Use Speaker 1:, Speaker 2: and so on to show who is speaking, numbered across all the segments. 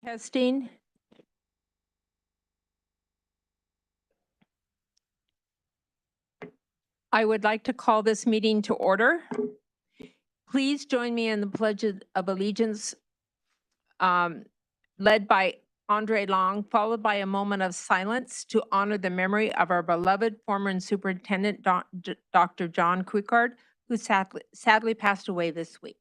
Speaker 1: Testing. I would like to call this meeting to order. Please join me in the Pledge of Allegiance led by Andre Long, followed by a moment of silence to honor the memory of our beloved former Superintendent Dr. John Quickard, who sadly passed away this week.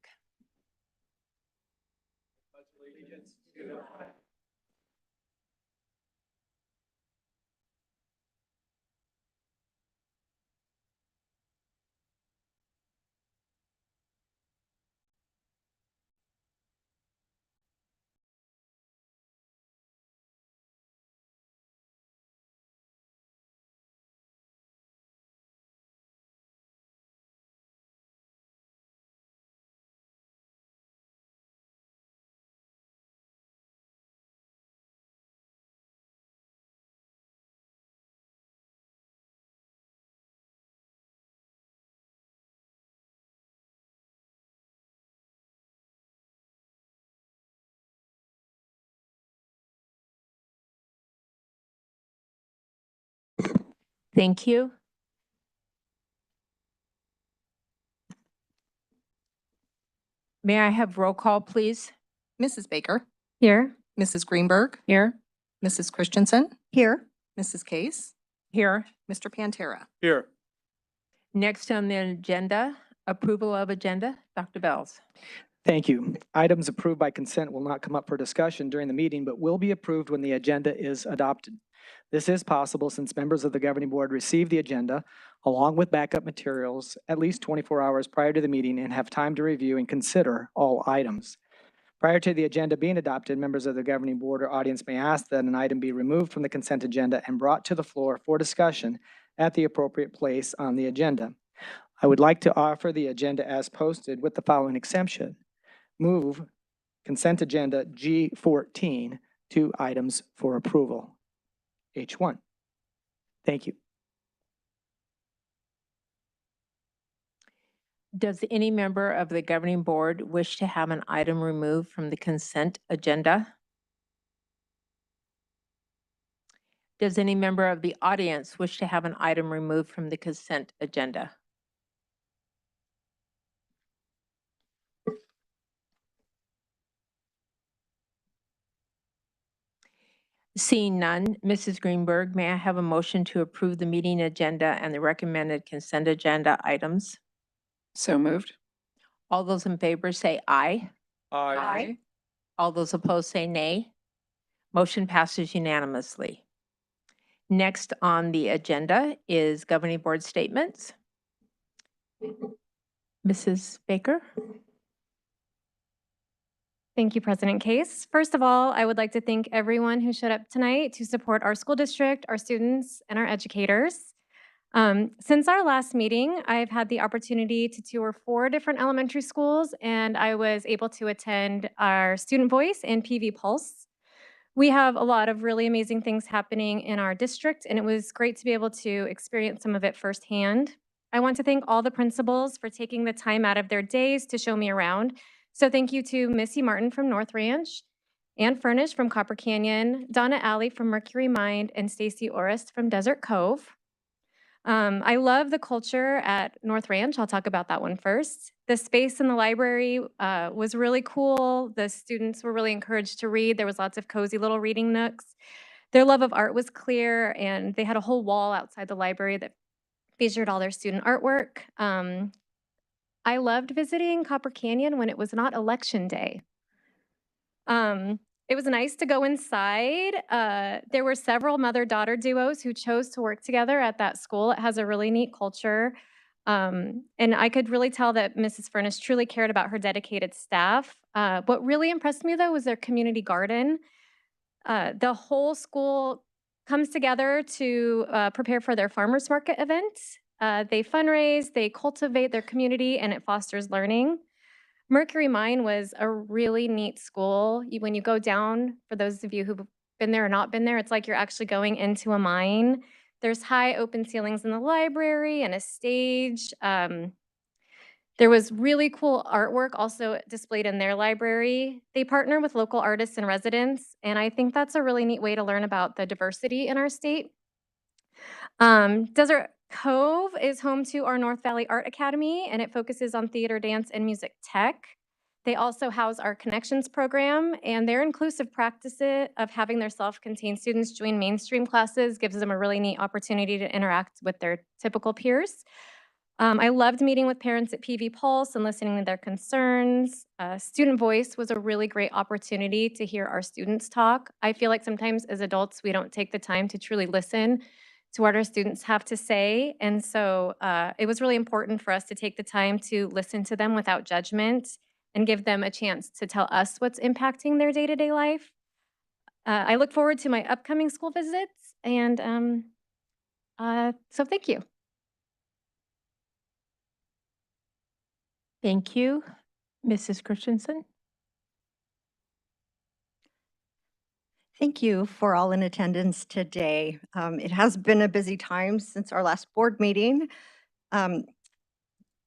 Speaker 1: Thank you. May I have roll call, please?
Speaker 2: Mrs. Baker,
Speaker 3: Here.
Speaker 2: Mrs. Greenberg,
Speaker 3: Here.
Speaker 2: Mrs. Christensen,
Speaker 3: Here.
Speaker 2: Mrs. Case,
Speaker 1: Here.
Speaker 2: Mr. Pantera.
Speaker 4: Here.
Speaker 1: Next on the agenda, approval of agenda. Dr. Bells.
Speaker 4: Thank you. Items approved by consent will not come up for discussion during the meeting, but will be approved when the agenda is adopted. This is possible since members of the governing board receive the agenda along with backup materials at least 24 hours prior to the meeting and have time to review and consider all items. Prior to the agenda being adopted, members of the governing board or audience may ask that an item be removed from the consent agenda and brought to the floor for discussion at the appropriate place on the agenda. I would like to offer the agenda as posted with the following exemption. Move consent agenda G14 to items for approval. H1. Thank you.
Speaker 1: Does any member of the governing board wish to have an item removed from the consent agenda? Does any member of the audience wish to have an item removed from the consent agenda? Seeing none, Mrs. Greenberg, may I have a motion to approve the meeting agenda and the recommended consent agenda items?
Speaker 2: So moved.
Speaker 1: All those in favor say aye.
Speaker 2: Aye.
Speaker 1: All those opposed say nay. Motion passes unanimously. Next on the agenda is governing board statements. Mrs. Baker?
Speaker 3: Thank you, President Case. First of all, I would like to thank everyone who showed up tonight to support our school district, our students, and our educators. Since our last meeting, I've had the opportunity to tour 4 different elementary schools, and I was able to attend our Student Voice and PV Pulse. We have a lot of really amazing things happening in our district, and it was great to be able to experience some of it firsthand. I want to thank all the principals for taking the time out of their days to show me around. So thank you to Missy Martin from North Ranch, Ann Furnish from Copper Canyon, Donna Alley from Mercury Mind, and Stacy Orest from Desert Cove. I love the culture at North Ranch. I'll talk about that one first. The space in the library was really cool. The students were really encouraged to read. There was lots of cozy little reading nooks. Their love of art was clear, and they had a whole wall outside the library that featured all their student artwork. I loved visiting Copper Canyon when it was not election day. It was nice to go inside. There were several mother-daughter duos who chose to work together at that school. It has a really neat culture. And I could really tell that Mrs. Furnish truly cared about her dedicated staff. What really impressed me, though, was their community garden. The whole school comes together to prepare for their farmers market event. They fundraise, they cultivate their community, and it fosters learning. Mercury Mine was a really neat school. When you go down, for those of you who've been there or not been there, it's like you're actually going into a mine. There's high open ceilings in the library and a stage. There was really cool artwork also displayed in their library. They partner with local artists and residents, and I think that's a really neat way to learn about the diversity in our state. Desert Cove is home to our North Valley Art Academy, and it focuses on theater, dance, and music tech. They also house our Connections program, and their inclusive practice of having their self-contained students join mainstream classes gives them a really neat opportunity to interact with their typical peers. I loved meeting with parents at PV Pulse and listening to their concerns. Student Voice was a really great opportunity to hear our students talk. I feel like sometimes as adults, we don't take the time to truly listen to what our students have to say. And so it was really important for us to take the time to listen to them without judgment and give them a chance to tell us what's impacting their day-to-day life. I look forward to my upcoming school visits, and so thank you.
Speaker 1: Thank you. Mrs. Christensen?
Speaker 5: Thank you for all in attendance today. It has been a busy time since our last board meeting.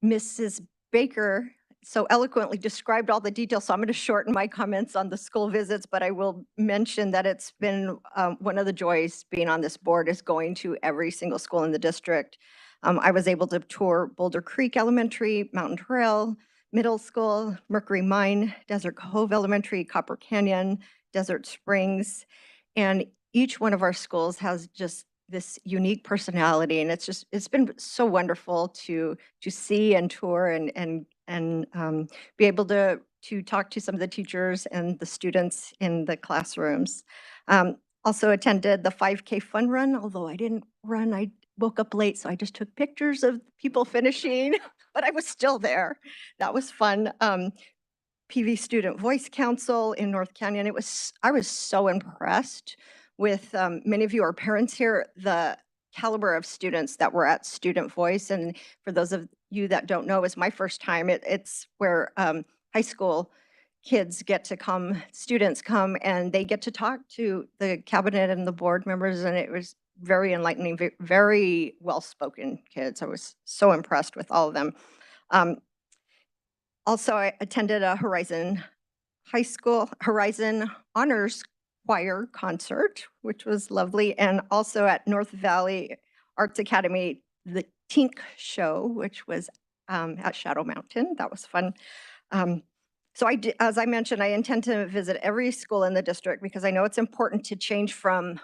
Speaker 5: Mrs. Baker so eloquently described all the details, so I'm going to shorten my comments on the school visits, but I will mention that it's been one of the joys being on this board is going to every single school in the district. I was able to tour Boulder Creek Elementary, Mountain Trail Middle School, Mercury Mine, Desert Cove Elementary, Copper Canyon, Desert Springs, and each one of our schools has just this unique personality, and it's been so wonderful to see and tour and be able to talk to some of the teachers and the students in the classrooms. Also attended the 5K fun run, although I didn't run. I woke up late, so I just took pictures of people finishing, but I was still there. That was fun. PV Student Voice Council in North Canyon. I was so impressed with many of you are parents here, the caliber of students that were at Student Voice. And for those of you that don't know, it's my first time. It's where high school kids get to come, students come, and they get to talk to the cabinet and the board members. And it was very enlightening, very well-spoken kids. I was so impressed with all of them. Also, I attended a Horizon High School, Horizon Honors Choir concert, which was lovely. And also at North Valley Arts Academy, the Tink Show, which was at Shadow Mountain. That was fun. So as I mentioned, I intend to visit every school in the district because I know it's important to change from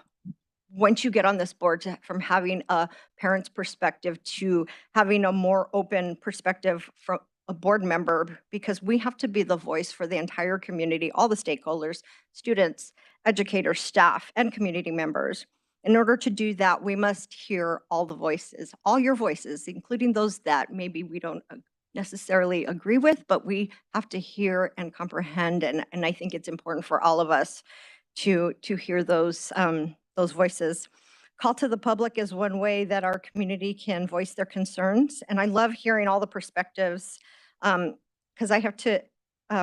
Speaker 5: once you get on this board from having a parent's perspective to having a more open perspective from a board member, because we have to be the voice for the entire community, all the stakeholders, students, educators, staff, and community members. In order to do that, we must hear all the voices, all your voices, including those that maybe we don't necessarily agree with, but we have to hear and comprehend. And I think it's important for all of us to hear those voices. Call to the public is one way that our community can voice their concerns. And I love hearing all the perspectives because I have to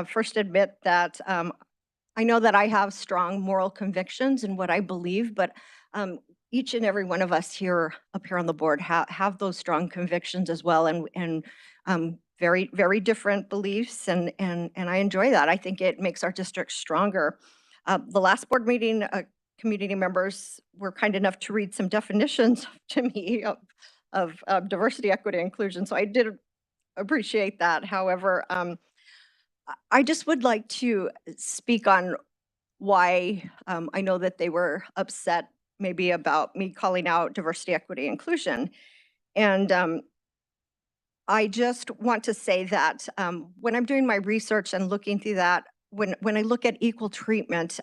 Speaker 5: first admit that I know that I have strong moral convictions in what I believe, but each and every one of us here up here on the board have those strong convictions as well, and very, very different beliefs. And I enjoy that. I think it makes our district stronger. The last board meeting, community members were kind enough to read some definitions to me of diversity, equity, inclusion. So I did appreciate that. However, I just would like to speak on why I know that they were upset maybe about me calling out diversity, equity, inclusion. And I just want to say that when I'm doing my research and looking through that, when I look at equal treatment,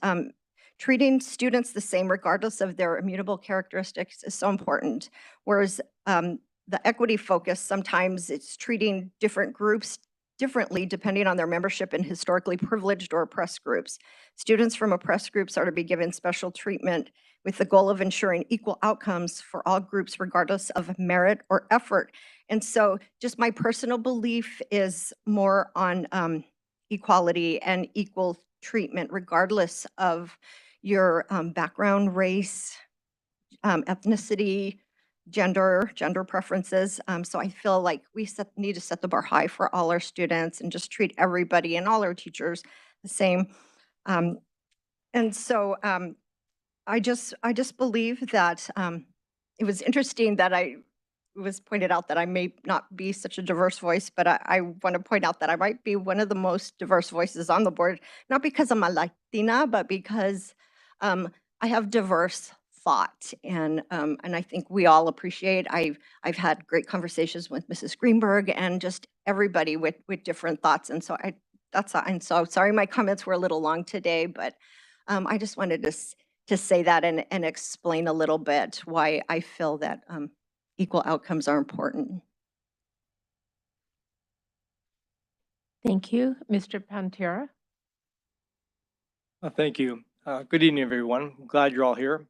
Speaker 5: treating students the same regardless of their immutable characteristics is so important. Whereas the equity focus, sometimes it's treating different groups differently depending on their membership in historically privileged or oppressed groups. Students from oppressed groups are to be given special treatment with the goal of ensuring equal outcomes for all groups regardless of merit or effort. And so just my personal belief is more on equality and equal treatment regardless of your background, race, ethnicity, gender preferences. So I feel like we need to set the bar high for all our students and just treat everybody and all our teachers the same. Um, and so I just believe that it was interesting that it was pointed out that I may not be such a diverse voice, but I want to point out that I might be one of the most diverse voices on the board, not because I'm a Latina, but because I have diverse thought, and I think we all appreciate. I've had great conversations with Mrs. Greenberg and just everybody with different thoughts, and so I'm so sorry my comments were a little long today, but I just wanted to say that and explain a little bit why I feel that equal outcomes are important.
Speaker 1: Thank you. Mr. Pantera?
Speaker 6: Thank you. Good evening, everyone. I'm glad you're all here.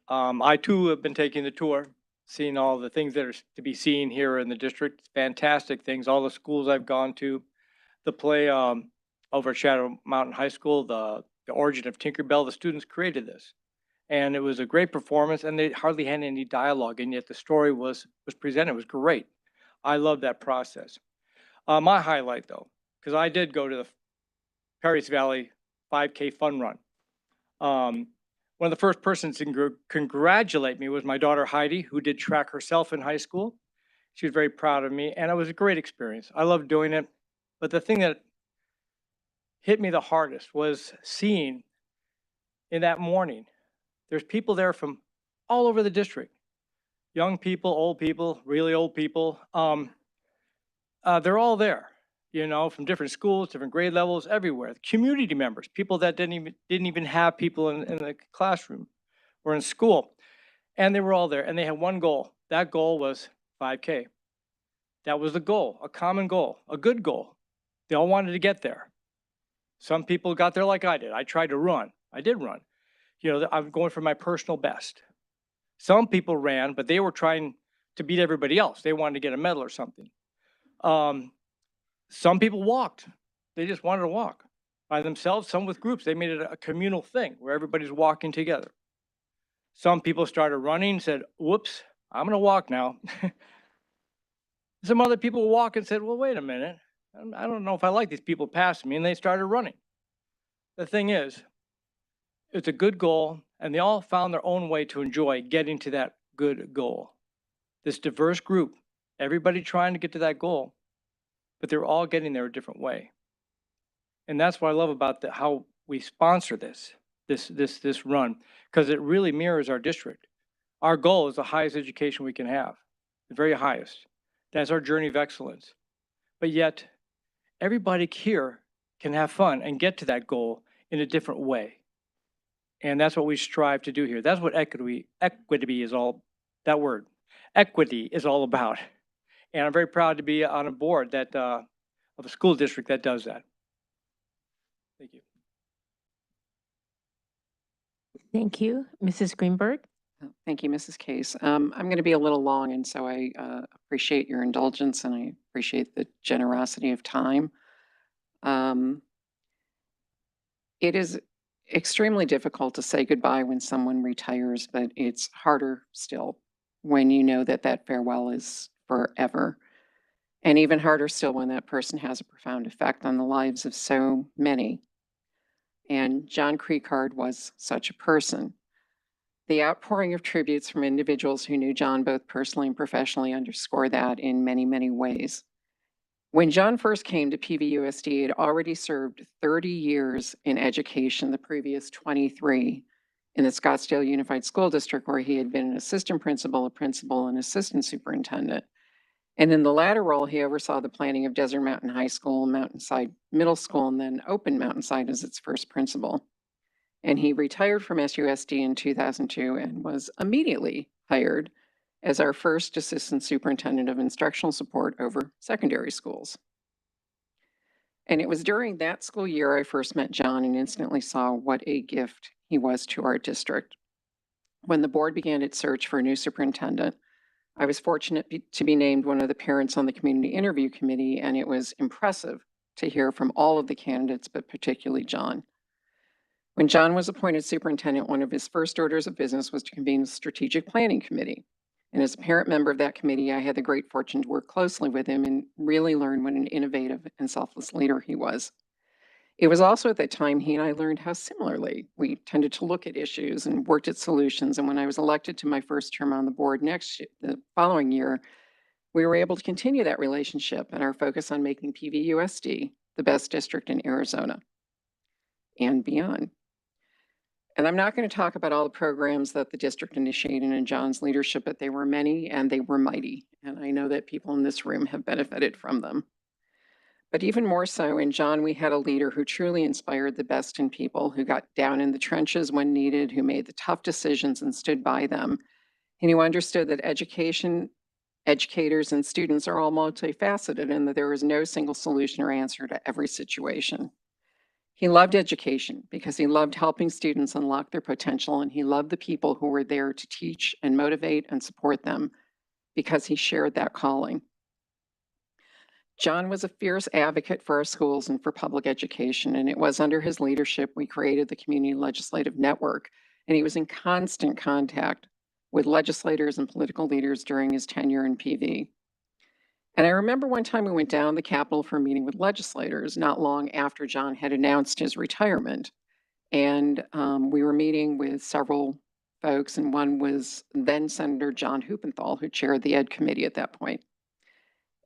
Speaker 6: I too have been taking the tour, seeing all the things that are to be seen here in the district. Fantastic things. All the schools I've gone to, the play over at Shadow Mountain High School, the origin of Tinkerbell. The students created this, and it was a great performance. And they hardly had any dialogue, and yet the story was presented. It was great. I love that process. My highlight, though, because I did go to the Perry's Valley 5K fun run. One of the first persons to congratulate me was my daughter Heidi, who did track herself in high school. She was very proud of me, and it was a great experience. I loved doing it. But the thing that hit me the hardest was seeing in that morning, there's people there from all over the district. Young people, old people, really old people. They're all there, you know, from different schools, different grade levels, everywhere. Community members, people that didn't even have people in the classroom or in school. And they were all there, and they had one goal. That goal was 5K. That was the goal, a common goal, a good goal. They all wanted to get there. Some people got there like I did. I tried to run. I did run. You know, I'm going for my personal best. Some people ran, but they were trying to beat everybody else. They wanted to get a medal or something. Some people walked. They just wanted to walk by themselves, some with groups. They made it a communal thing where everybody's walking together. Some people started running, said, whoops, I'm going to walk now. Some other people walk and said, well, wait a minute. I don't know if I like these people passing me, and they started running. The thing is, it's a good goal, and they all found their own way to enjoy getting to that good goal. This diverse group, everybody trying to get to that goal, but they're all getting there a different way. And that's what I love about how we sponsor this run, because it really mirrors our district. Our goal is the highest education we can have, the very highest. That's our journey of excellence. But yet, everybody here can have fun and get to that goal in a different way. And that's what we strive to do here. That's what equity is all, that word, equity is all about. And I'm very proud to be on a board that of a school district that does that. Thank you.
Speaker 1: Thank you. Mrs. Greenberg?
Speaker 2: Thank you, Mrs. Case. I'm going to be a little long, and so I appreciate your indulgence, and I appreciate the generosity of time. It is extremely difficult to say goodbye when someone retires, but it's harder still when you know that that farewell is forever. And even harder still when that person has a profound effect on the lives of so many. And John Creekard was such a person. The outpouring of tributes from individuals who knew John both personally and professionally underscore that in many, many ways. When John first came to PVUSD, he had already served 30 years in education, the previous 23 in the Scottsdale Unified School District, where he had been an assistant principal, a principal, and assistant superintendent. And in the latter role, he oversaw the planning of Desert Mountain High School, Mountainside Middle School, and then opened Mountainside as its first principal. And he retired from SUSD in 2002 and was immediately hired as our first assistant superintendent of instructional support over secondary schools. And it was during that school year I first met John and instantly saw what a gift he was to our district. When the board began its search for a new superintendent, I was fortunate to be named one of the parents on the community interview committee, and it was impressive to hear from all of the candidates, but particularly John. When John was appointed superintendent, one of his first orders of business was to convene a strategic planning committee. And as a parent member of that committee, I had the great fortune to work closely with him and really learn what an innovative and selfless leader he was. It was also at that time he and I learned how similarly we tended to look at issues and worked at solutions. And when I was elected to my first term on the board the following year, we were able to continue that relationship and our focus on making PVUSD the best district in Arizona and beyond. And I'm not going to talk about all the programs that the district initiated in John's leadership, but they were many and they were mighty. And I know that people in this room have benefited from them. But even more so, in John, we had a leader who truly inspired the best in people, who got down in the trenches when needed, who made the tough decisions and stood by them, and who understood that educators and students are all multifaceted and that there is no single solution or answer to every situation. He loved education because he loved helping students unlock their potential, and he loved the people who were there to teach and motivate and support them because he shared that calling. John was a fierce advocate for our schools and for public education, and it was under his leadership we created the Community Legislative Network, and he was in constant contact with legislators and political leaders during his tenure in PV. And I remember one time we went down the Capitol for a meeting with legislators not long after John had announced his retirement. And we were meeting with several folks, and one was then Senator John Huppenthal, who chaired the Ed Committee at that point.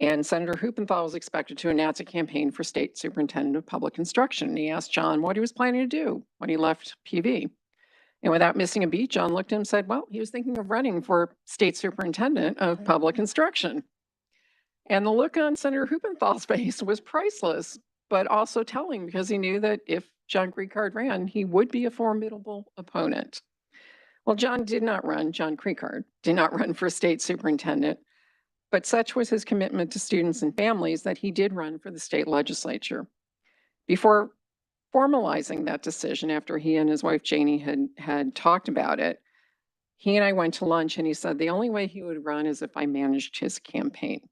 Speaker 2: And Senator Huppenthal was expected to announce a campaign for State Superintendent of Public Instruction. And he asked John what he was planning to do when he left PV. And without missing a beat, John looked at him and said, well, he was thinking of running for State Superintendent of Public Instruction. And the look on Senator Huppenthal's face was priceless, but also telling, because he knew that if John Krikard ran, he would be a formidable opponent. Well, John Krikard did not run for state superintendent, but such was his commitment to students and families that he did run for the state legislature. Before formalizing that decision, after he and his wife Janie had talked about it, he and I went to lunch, and he said the only way he would run is if I managed his campaign.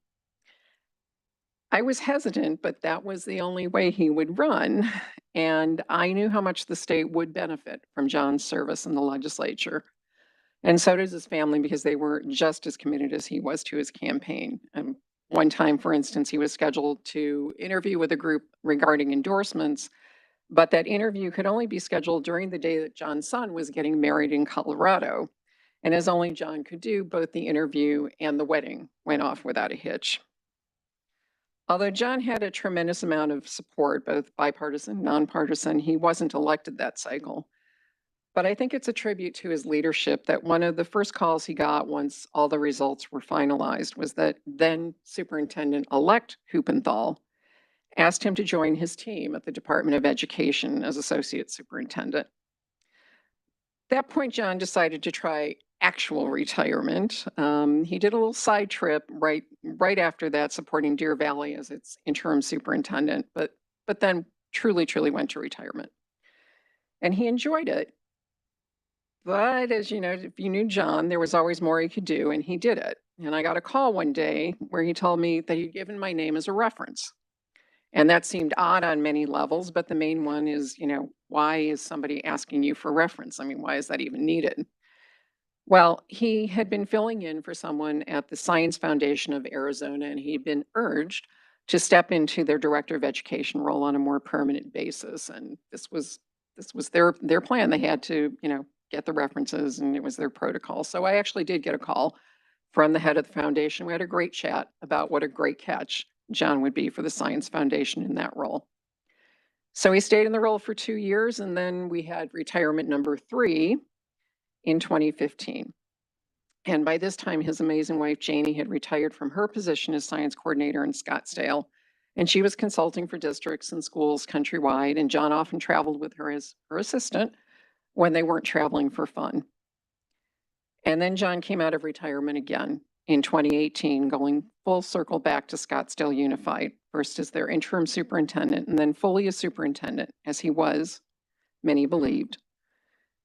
Speaker 2: I was hesitant, but that was the only way he would run. And I knew how much the state would benefit from John's service in the legislature. And so does his family, because they were just as committed as he was to his campaign. One time, for instance, he was scheduled to interview with a group regarding endorsements, but that interview could only be scheduled during the day that John's son was getting married in Colorado. And as only John could do, both the interview and the wedding went off without a hitch. Although John had a tremendous amount of support, both bipartisan, nonpartisan, he wasn't elected that cycle. But I think it's a tribute to his leadership that one of the first calls he got once all the results were finalized was that then Superintendent-elect Huppenthal asked him to join his team at the Department of Education as Associate Superintendent. At that point, John decided to try actual retirement. He did a little side trip right after that, supporting Deer Valley as its interim superintendent, but then truly went to retirement. And he enjoyed it. But as you know, if you knew John, there was always more he could do, and he did it. And I got a call one day where he told me that he'd given my name as a reference. And that seemed odd on many levels, but the main one is, why is somebody asking you for reference? I mean, why is that even needed? Well, he had been filling in for someone at the Science Foundation of Arizona, and he'd been urged to step into their director of education role on a more permanent basis. And this was their plan. They had to, get the references, and it was their protocol. So I actually did get a call from the head of the foundation. We had a great chat about what a great catch John would be for the Science Foundation in that role. So he stayed in the role for 2 years, and then we had retirement number 3 in 2015. And by this time, his amazing wife, Janie, had retired from her position as science coordinator in Scottsdale, and she was consulting for districts and schools countrywide, and John often traveled with her as her assistant when they weren't traveling for fun. And then John came out of retirement again in 2018, going full circle back to Scottsdale Unified, first as their interim superintendent and then fully a superintendent, as he was, many believed,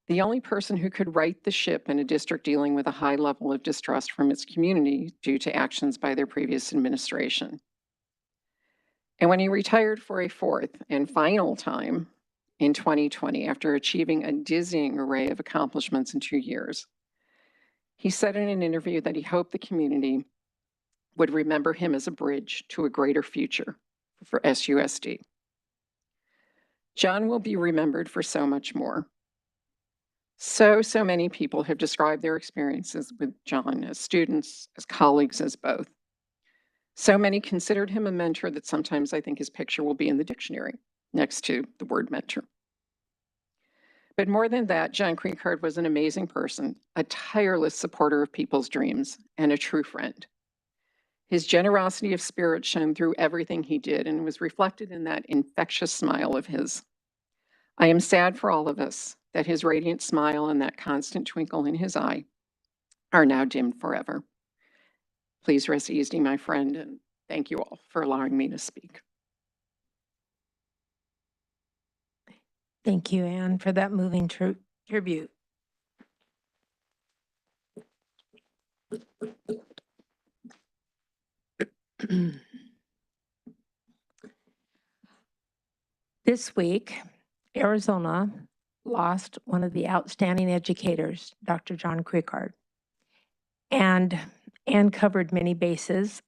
Speaker 2: the only person who could right the ship in a district dealing with a high level of distrust from its community due to actions by their previous administration. And when he retired for a 4th and final time in 2020, after achieving a dizzying array of accomplishments in 2 years, He said in an interview that he hoped the community would remember him as a bridge to a greater future for SUSD. John will be remembered for so much more. So many people have described their experiences with John as students, as colleagues, as both. So many considered him a mentor that sometimes I think his picture will be in the dictionary next to the word mentor. But more than that, John Creekard was an amazing person, a tireless supporter of people's dreams, and a true friend. His generosity of spirit shone through everything he did and was reflected in that infectious smile of his. I am sad for all of us that his radiant smile and that constant twinkle in his eye are now dimmed forever. Please rest easy, my friend, and thank you all for allowing me to speak.
Speaker 1: Thank you, Anne, for that moving tribute. This week, Arizona lost one of the outstanding educators, Dr. John Creekard. And Anne covered many bases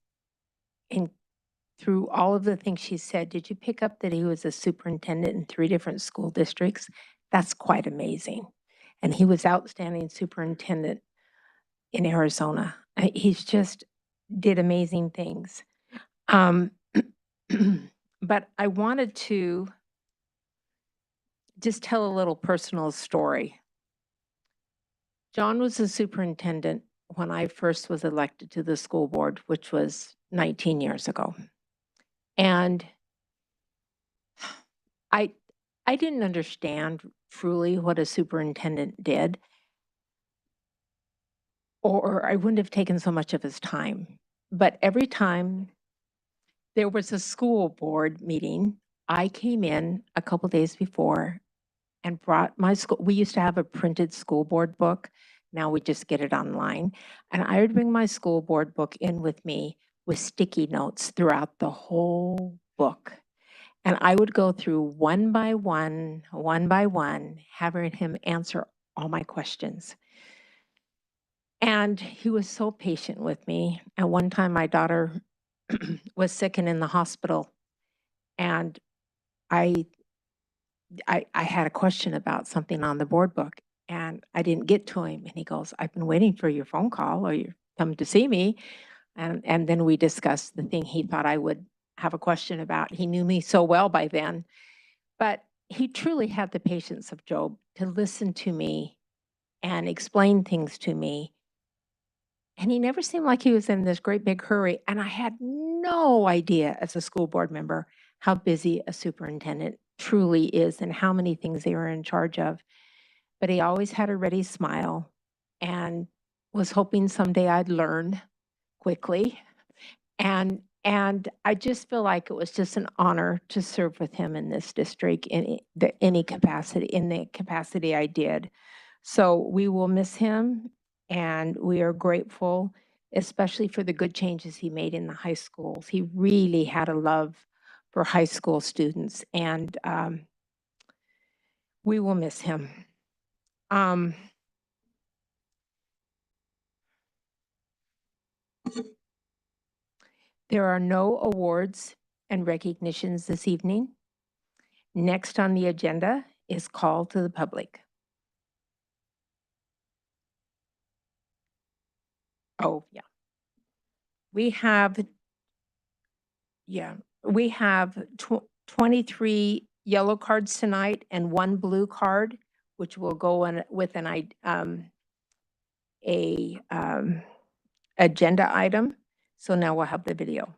Speaker 1: through all of the things she said. Did you pick up that he was a superintendent in 3 different school districts? That's quite amazing. And he was outstanding superintendent in Arizona. He's just did amazing things. But I wanted to just tell a little personal story. John was a superintendent when I first was elected to the school board, which was 19 years ago. And I didn't understand truly what a superintendent did, or I wouldn't have taken so much of his time. But every time there was a school board meeting, I came in a couple days before and brought my school. We used to have a printed school board book. Now we just get it online. And I would bring my school board book in with me with sticky notes throughout the whole book. And I would go through one by one, having him answer all my questions. And he was so patient with me. At one time, my daughter was sick and in the hospital. And I had a question about something on the board book, and I didn't get to him. And he goes, "I've been waiting for your phone call, or you come to see me." And then we discussed the thing he thought I would have a question about. He knew me so well by then, but he truly had the patience of Job to listen to me and explain things to me. And he never seemed like he was in this great big hurry. And I had no idea as a school board member how busy a superintendent truly is and how many things they were in charge of. But he always had a ready smile and was hoping someday I'd learn quickly. And I just feel like it was just an honor to serve with him in this district in the capacity I did. So we will miss him, and we are grateful, especially for the good changes he made in the high schools. He really had a love for high school students, and we will miss him. There are no awards and recognitions this evening. Next on the agenda is call to the public. Oh, yeah. We have 23 yellow cards tonight and 1 blue card, which will go in with an agenda item. So now we'll have the video.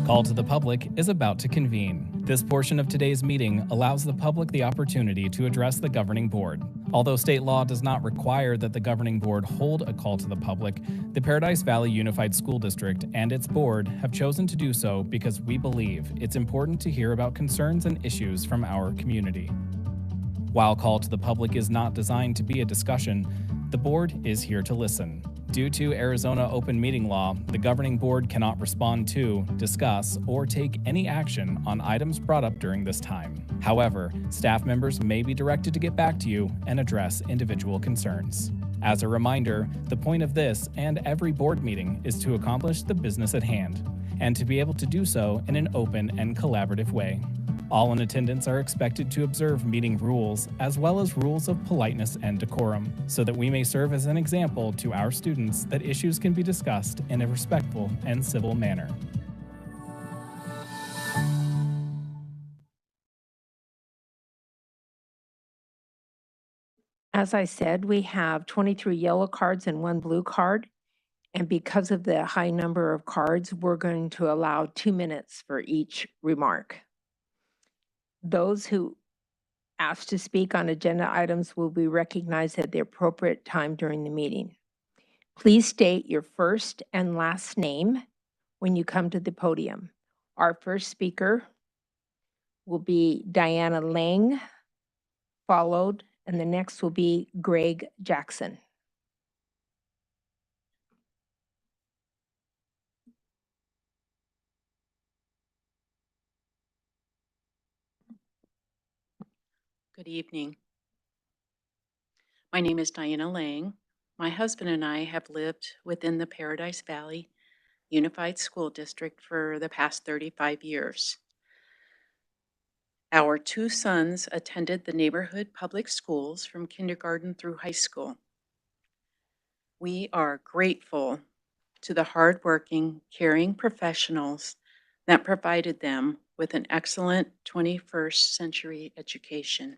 Speaker 7: Call to the Public is about to convene. This portion of today's meeting allows the public the opportunity to address the governing board. Although state law does not require that the governing board hold a call to the public, the Paradise Valley Unified School District and its board have chosen to do so because we believe it's important to hear about concerns and issues from our community. While Call to the Public is not designed to be a discussion, the board is here to listen. Due to Arizona open meeting law, the governing board cannot respond to, discuss, or take any action on items brought up during this time. However, staff members may be directed to get back to you and address individual concerns. As a reminder, the point of this and every board meeting is to accomplish the business at hand, and to be able to do so in an open and collaborative way. All in attendance are expected to observe meeting rules as well as rules of politeness and decorum, so that we may serve as an example to our students that issues can be discussed in a respectful and civil manner.
Speaker 1: As I said, we have 23 yellow cards and 1 blue card. And because of the high number of cards, we're going to allow 2 minutes for each remark. Those who asked to speak on agenda items will be recognized at the appropriate time during the meeting. Please state your first and last name when you come to the podium. Our first speaker will be Diana Lang, and the next will be Greg Jackson.
Speaker 8: Good evening. My name is Diana Lang. My husband and I have lived within the Paradise Valley Unified School District for the past 35 years. Our 2 sons attended the neighborhood public schools from kindergarten through high school. We are grateful to the hardworking, caring professionals that provided them with an excellent 21st century education.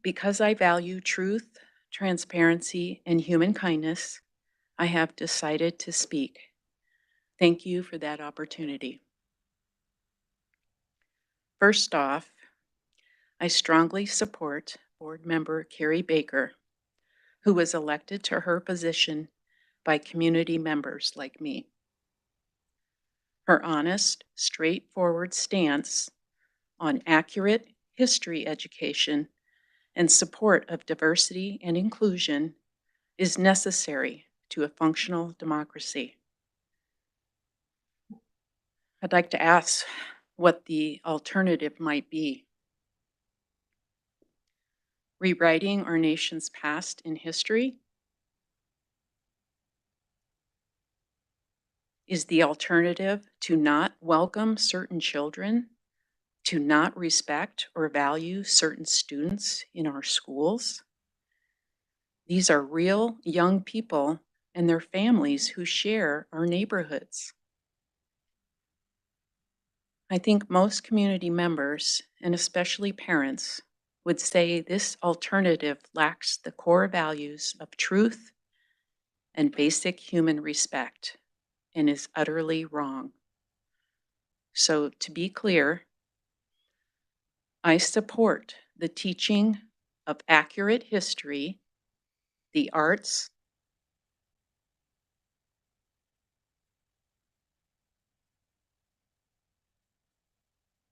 Speaker 8: Because I value truth, transparency, and human kindness, I have decided to speak. Thank you for that opportunity. First off, I strongly support Board Member Carrie Baker, who was elected to her position by community members like me. Her honest, straightforward stance on accurate history education and support of diversity and inclusion is necessary to a functional democracy. I'd like to ask what the alternative might be. Rewriting our nation's past in history? Is the alternative to not welcome certain children, to not respect or value certain students in our schools? These are real young people and their families who share our neighborhoods. I think most community members, and especially parents, would say this alternative lacks the core values of truth and basic human respect and is utterly wrong. So, to be clear, I support the teaching of accurate history, the arts,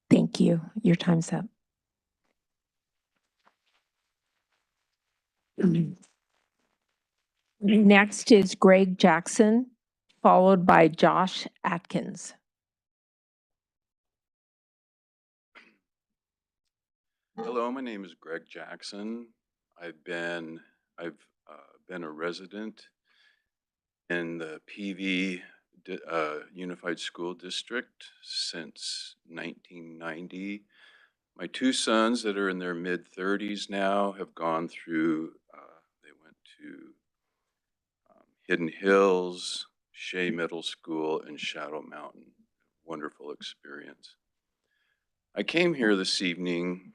Speaker 1: Thank you. Your time's up. Next is Greg Jackson, followed by Josh Atkins.
Speaker 9: Hello, my name is Greg Jackson. I've been a resident in the PV Unified School District since 1990. My 2 sons that are in their mid-30s now have gone through, they went to Hidden Hills, Shea Middle School, and Shadow Mountain. Wonderful experience. I came here this evening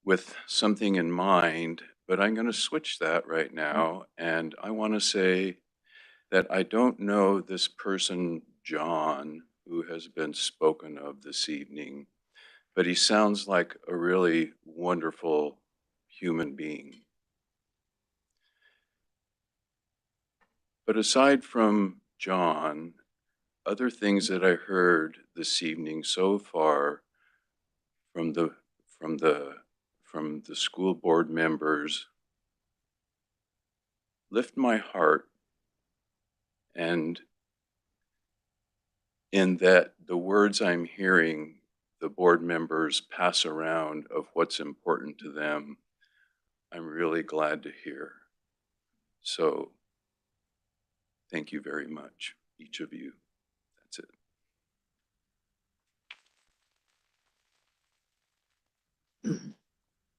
Speaker 9: with something in mind, but I'm going to switch that right now. And I want to say that I don't know this person, John, who has been spoken of this evening, but he sounds like a really wonderful human being. But aside from John, other things that I heard this evening so far from the school board members lift my heart, and in that the words I'm hearing the board members pass around of what's important to them, I'm really glad to hear. So thank you very much, each of you. That's it.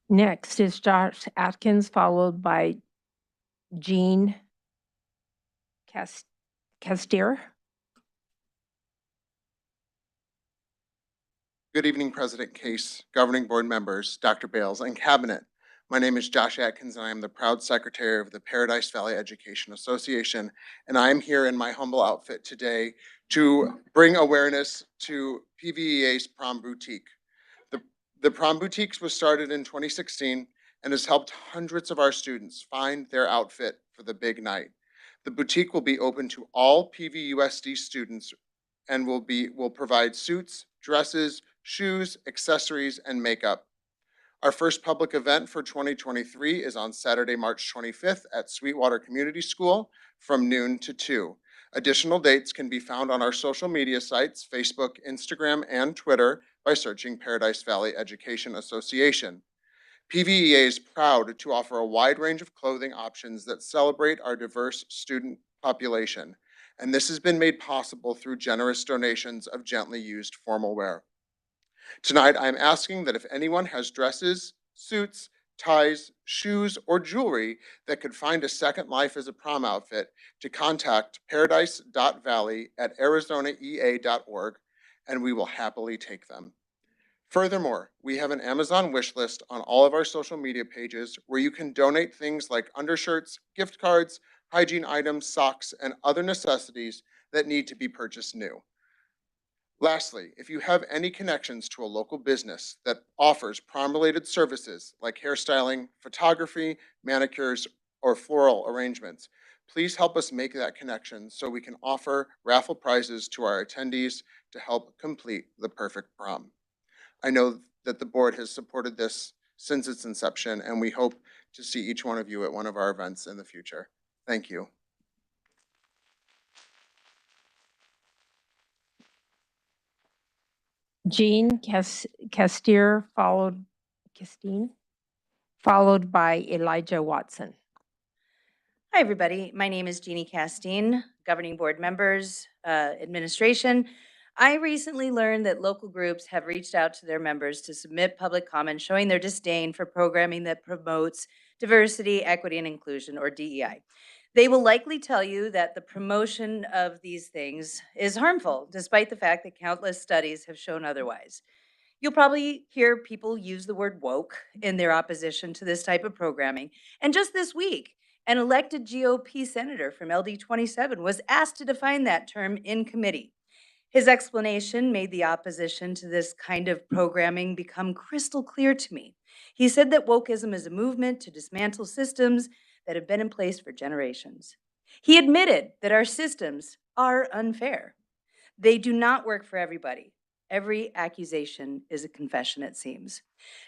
Speaker 1: Next is Josh Atkins, followed by Jean Castier.
Speaker 10: Good evening, President Case, governing board members, Dr. Bales, and cabinet. My name is Josh Atkins, and I am the proud secretary of the Paradise Valley Education Association, and I am here in my humble outfit today to bring awareness to PVEA's Prom Boutique. The Prom Boutique was started in 2016 and has helped hundreds of our students find their outfit for the big night. The boutique will be open to all PVUSD students and will provide suits, dresses, shoes, accessories, and makeup. Our first public event for 2023 is on Saturday, March 25th at Sweetwater Community School from noon to 2. Additional dates can be found on our social media sites, Facebook, Instagram, and Twitter by searching Paradise Valley Education Association. PVEA is proud to offer a wide range of clothing options that celebrate our diverse student population, and this has been made possible through generous donations of gently used formal wear. Tonight, I am asking that if anyone has dresses, suits, ties, shoes, or jewelry that could find a second life as a prom outfit, to contact paradise.valley@arizonaea.org, and we will happily take them. Furthermore, we have an Amazon wish list on all of our social media pages where you can donate things like undershirts, gift cards, hygiene items, socks, and other necessities that need to be purchased new. Lastly, if you have any connections to a local business that offers prom-related services like hairstyling, photography, manicures, or floral arrangements, please help us make that connection so we can offer raffle prizes to our attendees to help complete the perfect prom. I know that the board has supported this since its inception, and we hope to see each one of you at one of our events in the future. Thank you.
Speaker 1: Jean Castier, followed by Elijah Watson.
Speaker 11: Hi, everybody. My name is Jeannie Castine, governing board members, administration. I recently learned that local groups have reached out to their members to submit public comments showing their disdain for programming that promotes diversity, equity, and inclusion, or DEI. They will likely tell you that the promotion of these things is harmful, despite the fact that countless studies have shown otherwise. You'll probably hear people use the word woke in their opposition to this type of programming. And just this week, an elected GOP senator from LD 27 was asked to define that term in committee. His explanation made the opposition to this kind of programming become crystal clear to me. He said that wokeism is a movement to dismantle systems that have been in place for generations. He admitted that our systems are unfair. They do not work for everybody. Every accusation is a confession, it seems.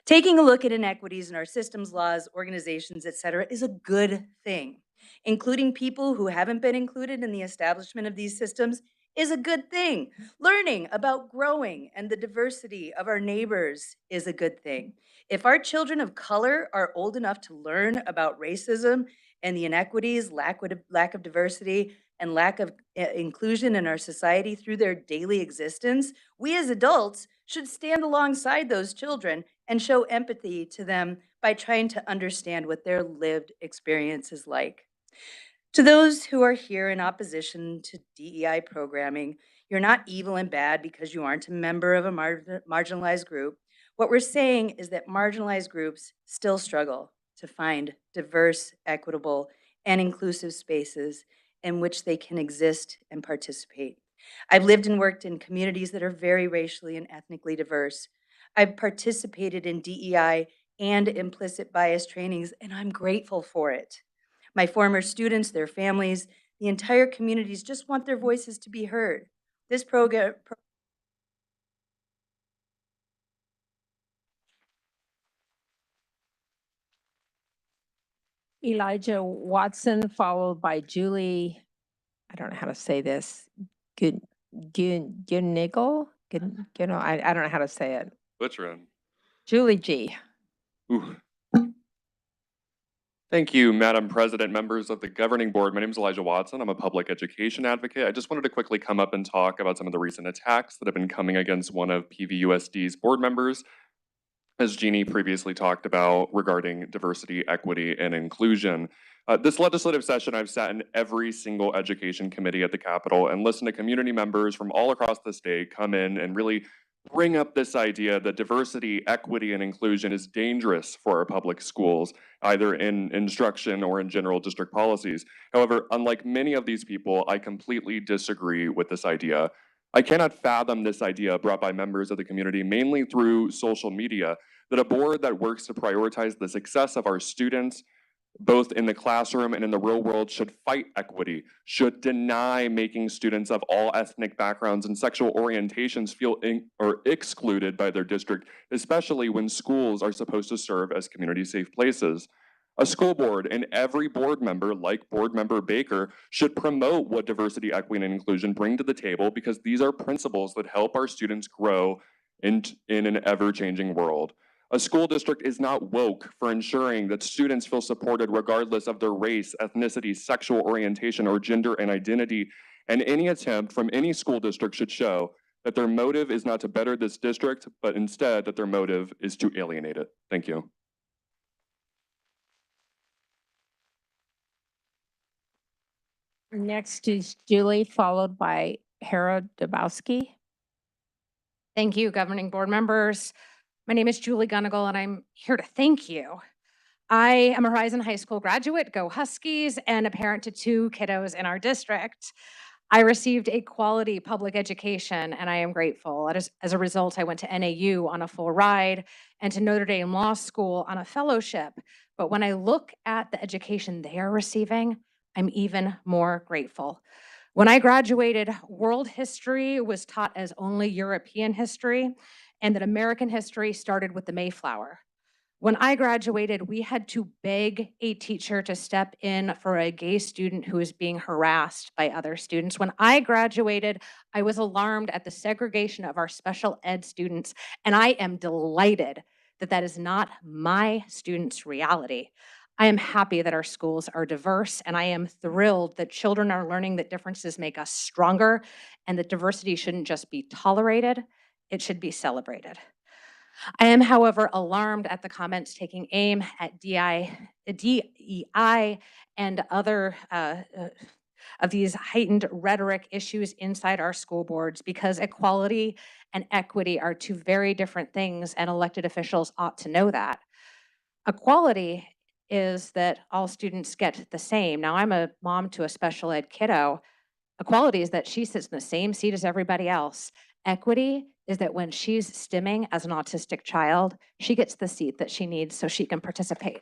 Speaker 11: Taking a look at inequities in our systems, laws, organizations, etc., is a good thing. Including people who haven't been included in the establishment of these systems is a good thing. Learning about growing and the diversity of our neighbors is a good thing. If our children of color are old enough to learn about racism and the inequities, lack of diversity, and lack of inclusion in our society through their daily existence, we as adults should stand alongside those children and show empathy to them by trying to understand what their lived experience is like. To those who are here in opposition to DEI programming, you're not evil and bad because you aren't a member of a marginalized group. What we're saying is that marginalized groups still struggle to find diverse, equitable, and inclusive spaces in which they can exist and participate. I've lived and worked in communities that are very racially and ethnically diverse. I've participated in DEI and implicit bias trainings, and I'm grateful for it. My former students, their families, the entire communities just want their voices to be heard. This program,
Speaker 1: Elijah Watson, followed by Julie, I don't know how to say this, Gunigel? I don't know how to say it.
Speaker 12: Butcherin.
Speaker 1: Julie G.
Speaker 12: Ooh. Thank you, Madam President, members of the governing board. My name is Elijah Watson. I'm a public education advocate. I just wanted to quickly come up and talk about some of the recent attacks that have been coming against one of PVUSD's board members, as Jeannie previously talked about regarding diversity, equity, and inclusion. This legislative session, I've sat in every single education committee at the Capitol and listened to community members from all across the state come in and really bring up this idea that diversity, equity, and inclusion is dangerous for our public schools, either in instruction or in general district policies. However, unlike many of these people, I completely disagree with this idea. I cannot fathom this idea brought by members of the community, mainly through social media, that a board that works to prioritize the success of our students, both in the classroom and in the real world, should fight equity, should deny making students of all ethnic backgrounds and sexual orientations feel excluded by their district, especially when schools are supposed to serve as community-safe places. A school board and every board member, like Board Member Baker, should promote what diversity, equity, and inclusion bring to the table, because these are principles that help our students grow in an ever-changing world. A school district is not woke for ensuring that students feel supported regardless of their race, ethnicity, sexual orientation, or gender and identity. And any attempt from any school district should show that their motive is not to better this district, but instead that their motive is to alienate it. Thank you.
Speaker 1: Next is Julie, followed by Hera Dabowski.
Speaker 13: Thank you, governing board members. My name is Julie Gunnigal, and I'm here to thank you. I am a Horizon High School graduate, go Huskies, and a parent to 2 kiddos in our district. I received a quality public education, and I am grateful. As a result, I went to NAU on a full ride and to Notre Dame Law School on a fellowship. But when I look at the education they are receiving, I'm even more grateful. When I graduated, world history was taught as only European history, and that American history started with the Mayflower. When I graduated, we had to beg a teacher to step in for a gay student who was being harassed by other students. When I graduated, I was alarmed at the segregation of our special ed students, and I am delighted that that is not my students' reality. I am happy that our schools are diverse, and I am thrilled that children are learning that differences make us stronger and that diversity shouldn't just be tolerated, it should be celebrated. I am, however, alarmed at the comments taking aim at DEI and other of these heightened rhetoric issues inside our school boards, because equality and equity are 2 very different things, and elected officials ought to know that. Equality is that all students get the same. Now, I'm a mom to a special ed kiddo. Equality is that she sits in the same seat as everybody else. Equity is that when she's stimming as an autistic child, she gets the seat that she needs so she can participate.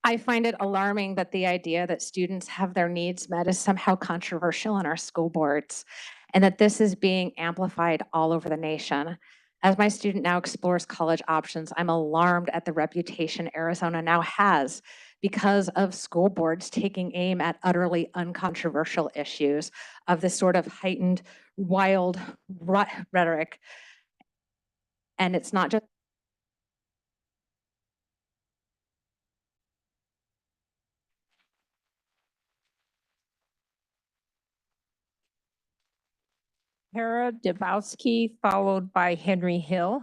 Speaker 13: I find it alarming that the idea that students have their needs met is somehow controversial in our school boards, and that this is being amplified all over the nation. As my student now explores college options, I'm alarmed at the reputation Arizona now has because of school boards taking aim at utterly uncontroversial issues of this sort of heightened, wild rhetoric. And it's not just
Speaker 1: Hera Dabowski, followed by Henry Hill.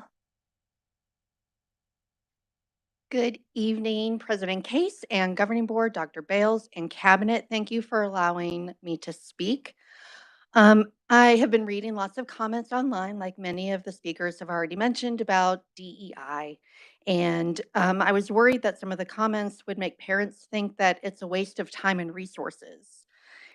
Speaker 14: Good evening, President Case and Governing Board, Dr. Bales, and Cabinet. Thank you for allowing me to speak. I have been reading lots of comments online, like many of the speakers have already mentioned, about DEI. And I was worried that some of the comments would make parents think that it's a waste of time and resources.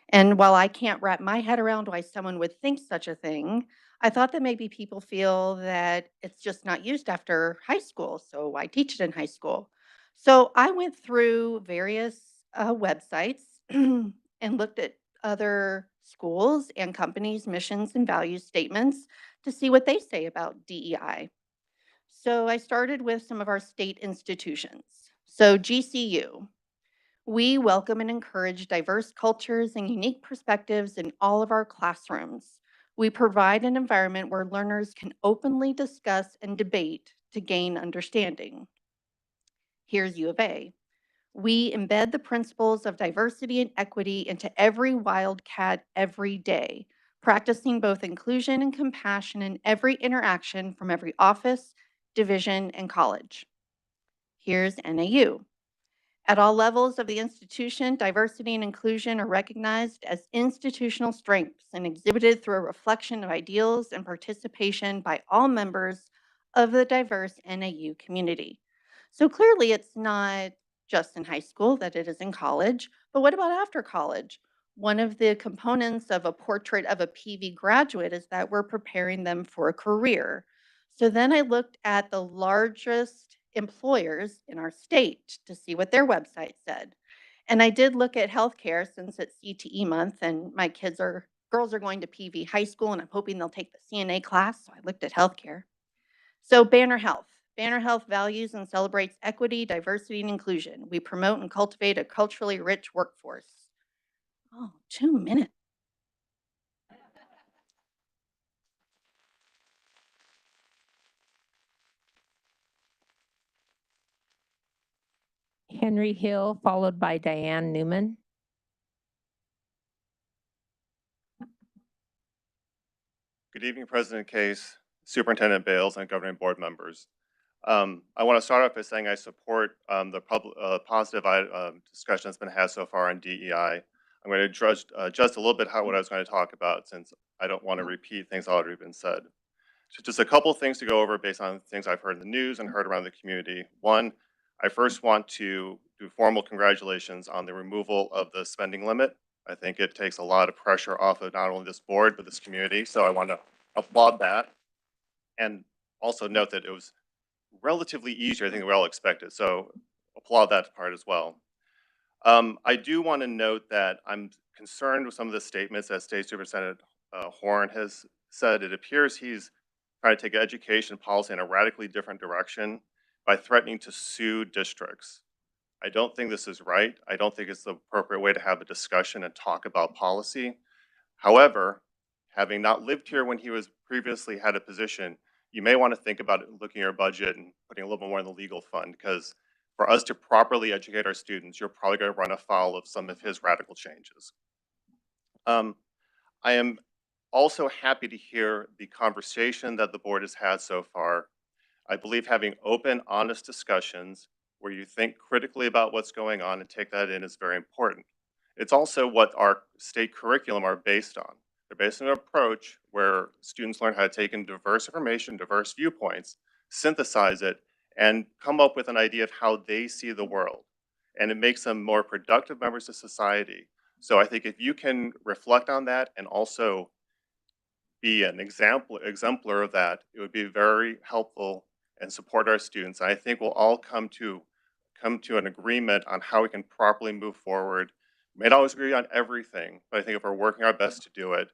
Speaker 14: And while I can't wrap my head around why someone would think such a thing, I thought that maybe people feel that it's just not used after high school, so why teach it in high school? So I went through various websites and looked at other schools and companies' missions and value statements to see what they say about DEI. So I started with some of our state institutions. So GCU, we welcome and encourage diverse cultures and unique perspectives in all of our classrooms. We provide an environment where learners can openly discuss and debate to gain understanding. Here's U of A. We embed the principles of diversity and equity into every Wildcat every day, practicing both inclusion and compassion in every interaction from every office, division, and college. Here's NAU. At all levels of the institution, diversity and inclusion are recognized as institutional strengths and exhibited through a reflection of ideals and participation by all members of the diverse NAU community. So clearly, it's not just in high school that it is in college, but what about after college? One of the components of a portrait of a PV graduate is that we're preparing them for a career. So then I looked at the largest employers in our state to see what their website said. And I did look at healthcare since it's CTE month and my girls are going to PV high school and I'm hoping they'll take the CNA class. So I looked at healthcare. So Banner Health. Banner Health values and celebrates equity, diversity, and inclusion. We promote and cultivate a culturally rich workforce. Oh, 2 minutes.
Speaker 1: Henry Hill, followed by Diane Newman.
Speaker 15: Good evening, President Case, Superintendent Bales, and governing board members. I want to start off by saying I support the positive discussion that's been had so far on DEI. I'm going to adjust a little bit what I was going to talk about since I don't want to repeat things that already been said. So just a couple things to go over based on things I've heard in the news and heard around the community. One, I first want to do formal congratulations on the removal of the spending limit. I think it takes a lot of pressure off of not only this board, but this community. So I want to applaud that and also note that it was relatively easier, I think, than we all expected. So applaud that part as well. I do want to note that I'm concerned with some of the statements that State Superintendent Horn has said. It appears he's trying to take education policy in a radically different direction by threatening to sue districts. I don't think this is right. I don't think it's the appropriate way to have a discussion and talk about policy. However, having not lived here when he was previously had a position, you may want to think about looking at your budget and putting a little bit more in the legal fund, because for us to properly educate our students, you're probably going to run afoul of some of his radical changes. I am also happy to hear the conversation that the board has had so far. I believe having open, honest discussions where you think critically about what's going on and take that in is very important. It's also what our state curriculum are based on. They're based on an approach where students learn how to take in diverse information, diverse viewpoints, synthesize it, and come up with an idea of how they see the world. And it makes them more productive members of society. So I think if you can reflect on that and also be an exemplar of that, it would be very helpful and support our students. And I think we'll all come to an agreement on how we can properly move forward. We may not always agree on everything, but I think if we're working our best to do it,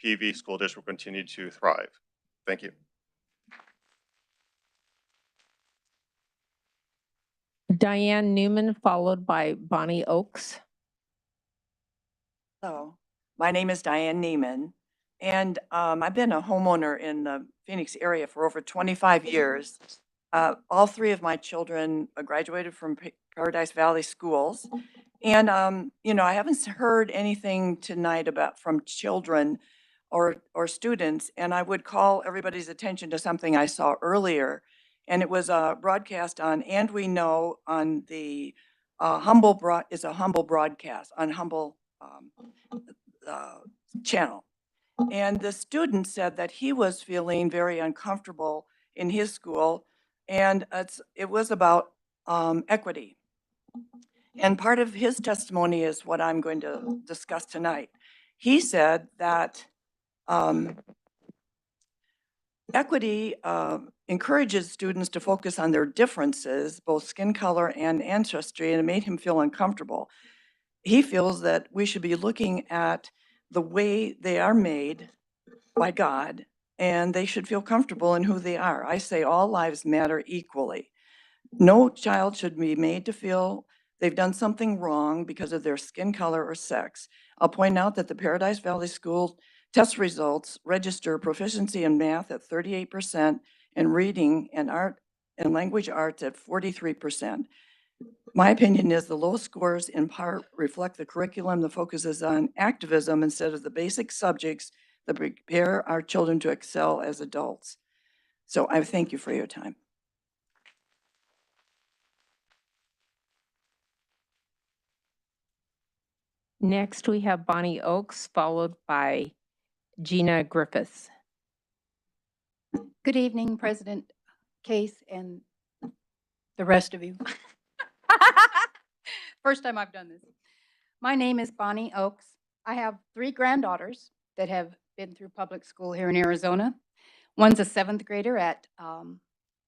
Speaker 15: PV School District will continue to thrive. Thank you.
Speaker 1: Diane Newman, followed by Bonnie Oakes.
Speaker 16: Hello, my name is Diane Neiman, and I've been a homeowner in the Phoenix area for over 25 years. All three of my children graduated from Paradise Valley schools. And, I haven't heard anything tonight from children or students. And I would call everybody's attention to something I saw earlier. And it was a broadcast on And We Know on the Humble broadcast on Humble channel. And the student said that he was feeling very uncomfortable in his school, and it was about equity. And part of his testimony is what I'm going to discuss tonight. He said that equity encourages students to focus on their differences, both skin color and ancestry, and it made him feel uncomfortable. he feels that we should be looking at the way they are made by God, and they should feel comfortable in who they are. I say all lives matter equally. No child should be made to feel they've done something wrong because of their skin color or sex. I'll point out that the Paradise Valley School test results register proficiency in math at 38% and reading and art and language arts at 43%. My opinion is the low scores in part reflect the curriculum that focuses on activism instead of the basic subjects that prepare our children to excel as adults. So I thank you for your time.
Speaker 1: Next, we have Bonnie Oakes, followed by Gina Griffiths.
Speaker 17: Good evening, President Case and the rest of you. First time I've done this. My name is Bonnie Oakes. I have 3 granddaughters that have been through public school here in Arizona. One's a 7th grader at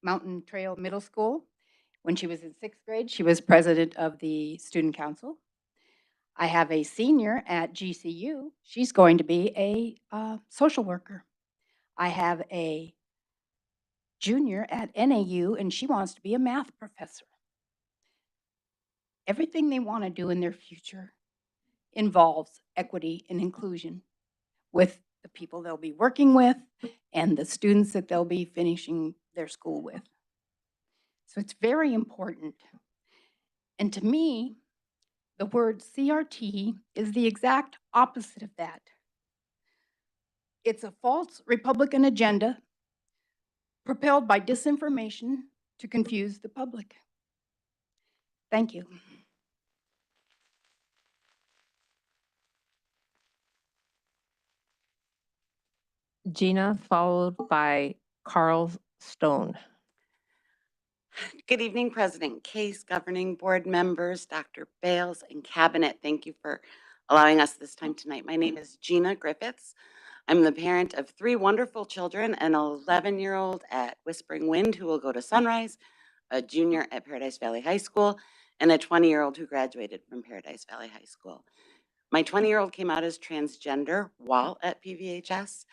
Speaker 17: Mountain Trail Middle School. When she was in 6th grade, she was president of the student council. I have a senior at GCU. She's going to be a social worker. I have a junior at NAU, and she wants to be a math professor. Everything they want to do in their future involves equity and inclusion with the people they'll be working with and the students that they'll be finishing their school with. So it's very important. And to me, the word CRT is the exact opposite of that. It's a false Republican agenda propelled by disinformation to confuse the public. Thank you.
Speaker 1: Gina, followed by Carl Stone.
Speaker 18: Good evening, President Case, governing board members, Dr. Bales, and cabinet. Thank you for allowing us this time tonight. My name is Gina Griffiths. I'm the parent of 3 wonderful children, an 11-year-old at Whispering Wind who will go to Sunrise, a junior at Paradise Valley High School, and a 20-year-old who graduated from Paradise Valley High School. My 20-year-old came out as transgender while at PVHS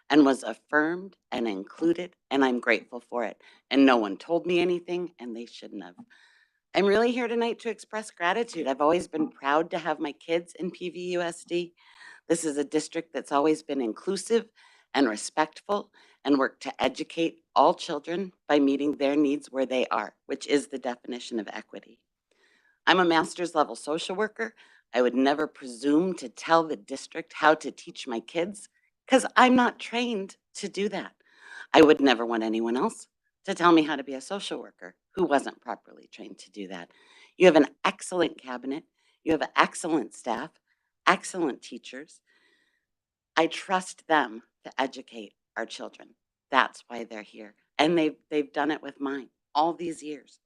Speaker 18: and was affirmed and included, and I'm grateful for it. And no one told me anything, and they shouldn't have. I'm really here tonight to express gratitude. I've always been proud to have my kids in PVUSD. This is a district that's always been inclusive and respectful and worked to educate all children by meeting their needs where they are, which is the definition of equity. I'm a master's level social worker. I would never presume to tell the district how to teach my kids because I'm not trained to do that. I would never want anyone else to tell me how to be a social worker who wasn't properly trained to do that. You have an excellent cabinet. You have excellent staff, excellent teachers. I trust them to educate our children. That's why they're here. And they've done it with mine all these years.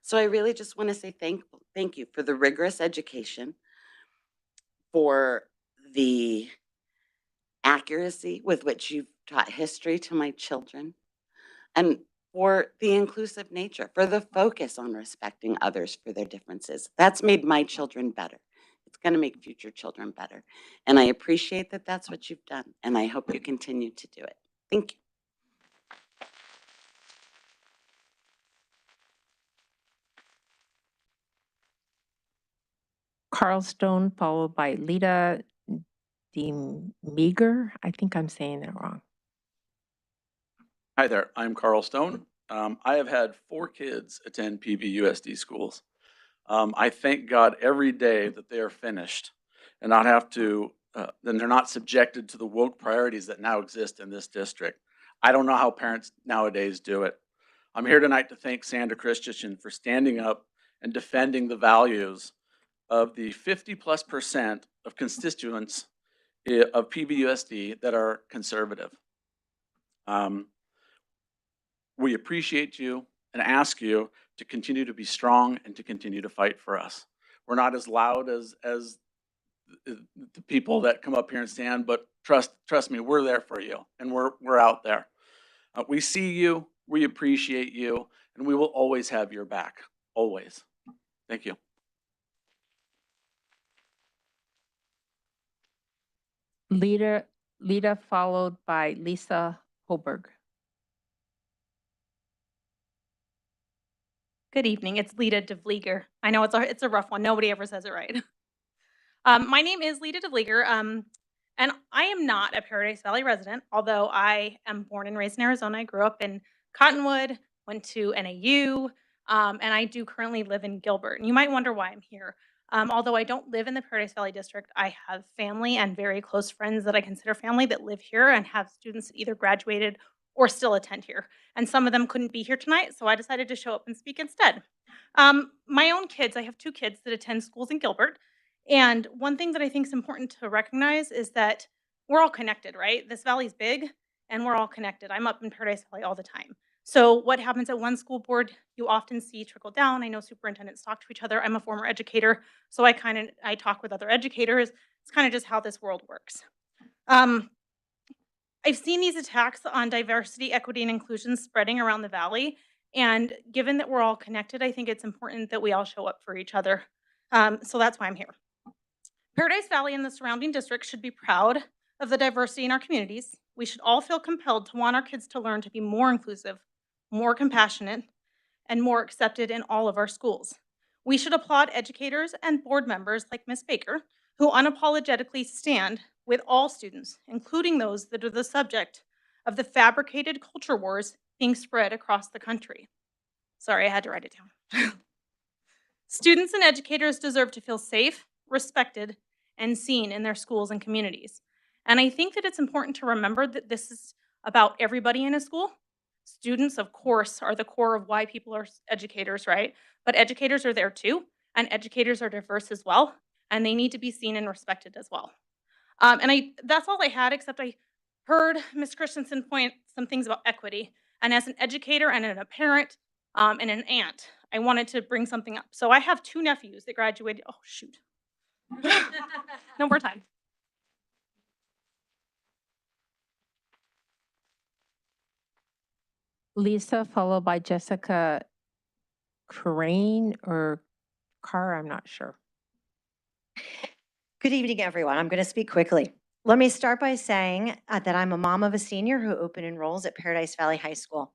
Speaker 18: So I really just want to say thank you for the rigorous education, for the accuracy with which you've taught history to my children, and for the inclusive nature, for the focus on respecting others for their differences. That's made my children better. It's going to make future children better. And I appreciate that that's what you've done, and I hope you continue to do it. Thank you.
Speaker 1: Carl Stone, followed by Lita DeMeager. I think I'm saying that wrong.
Speaker 19: Hi there, I'm Carl Stone. I have had 4 kids attend PVUSD schools. I thank God every day that they are finished and not have to, then they're not subjected to the woke priorities that now exist in this district. I don't know how parents nowadays do it. I'm here tonight to thank Sandra Christensen for standing up and defending the values of the 50+% of constituents of PVUSD that are conservative. We appreciate you and ask you to continue to be strong and to continue to fight for us. We're not as loud as the people that come up here and stand, but trust me, we're there for you, and we're out there. We see you, we appreciate you, and we will always have your back, always. Thank you.
Speaker 1: Lita followed by Lisa Holberg.
Speaker 20: Good evening. It's Lita DeVlieger. I know it's a rough one. Nobody ever says it right. My name is Lita DeVlieger, and I am not a Paradise Valley resident, although I am born and raised in Arizona. I grew up in Cottonwood, went to NAU, and I do currently live in Gilbert. And you might wonder why I'm here. Although I don't live in the Paradise Valley District, I have family and very close friends that I consider family that live here and have students that either graduated or still attend here. And some of them couldn't be here tonight, so I decided to show up and speak instead. My own kids, I have 2 kids that attend schools in Gilbert. And one thing that I think is important to recognize is that we're all connected, right? This valley's big and we're all connected. I'm up in Paradise Valley all the time. So what happens at one school board, you often see trickle down. I know superintendents talk to each other. I'm a former educator, so I talk with other educators. It's kind of just how this world works. I've seen these attacks on diversity, equity, and inclusion spreading around the valley. And given that we're all connected, I think it's important that we all show up for each other. So that's why I'm here. Paradise Valley and the surrounding districts should be proud of the diversity in our communities. We should all feel compelled to want our kids to learn to be more inclusive, more compassionate, and more accepted in all of our schools. We should applaud educators and board members like Ms. Baker, who unapologetically stand with all students, including those that are the subject of the fabricated culture wars being spread across the country. Sorry, I had to write it down. Students and educators deserve to feel safe, respected, and seen in their schools and communities. And I think that it's important to remember that this is about everybody in a school. Students, of course, are the core of why people are educators, right? But educators are there too, and educators are diverse as well, and they need to be seen and respected as well. That's all I had, except I heard Ms. Christensen point some things about equity. And as an educator and a parent and an aunt, I wanted to bring something up. So I have 2 nephews that graduated. Oh, shoot. No more time.
Speaker 1: Lisa followed by Jessica Crane or Carr, I'm not sure.
Speaker 21: Good evening, everyone. I'm going to speak quickly. Let me start by saying that I'm a mom of a senior who open enrolls at Paradise Valley High School.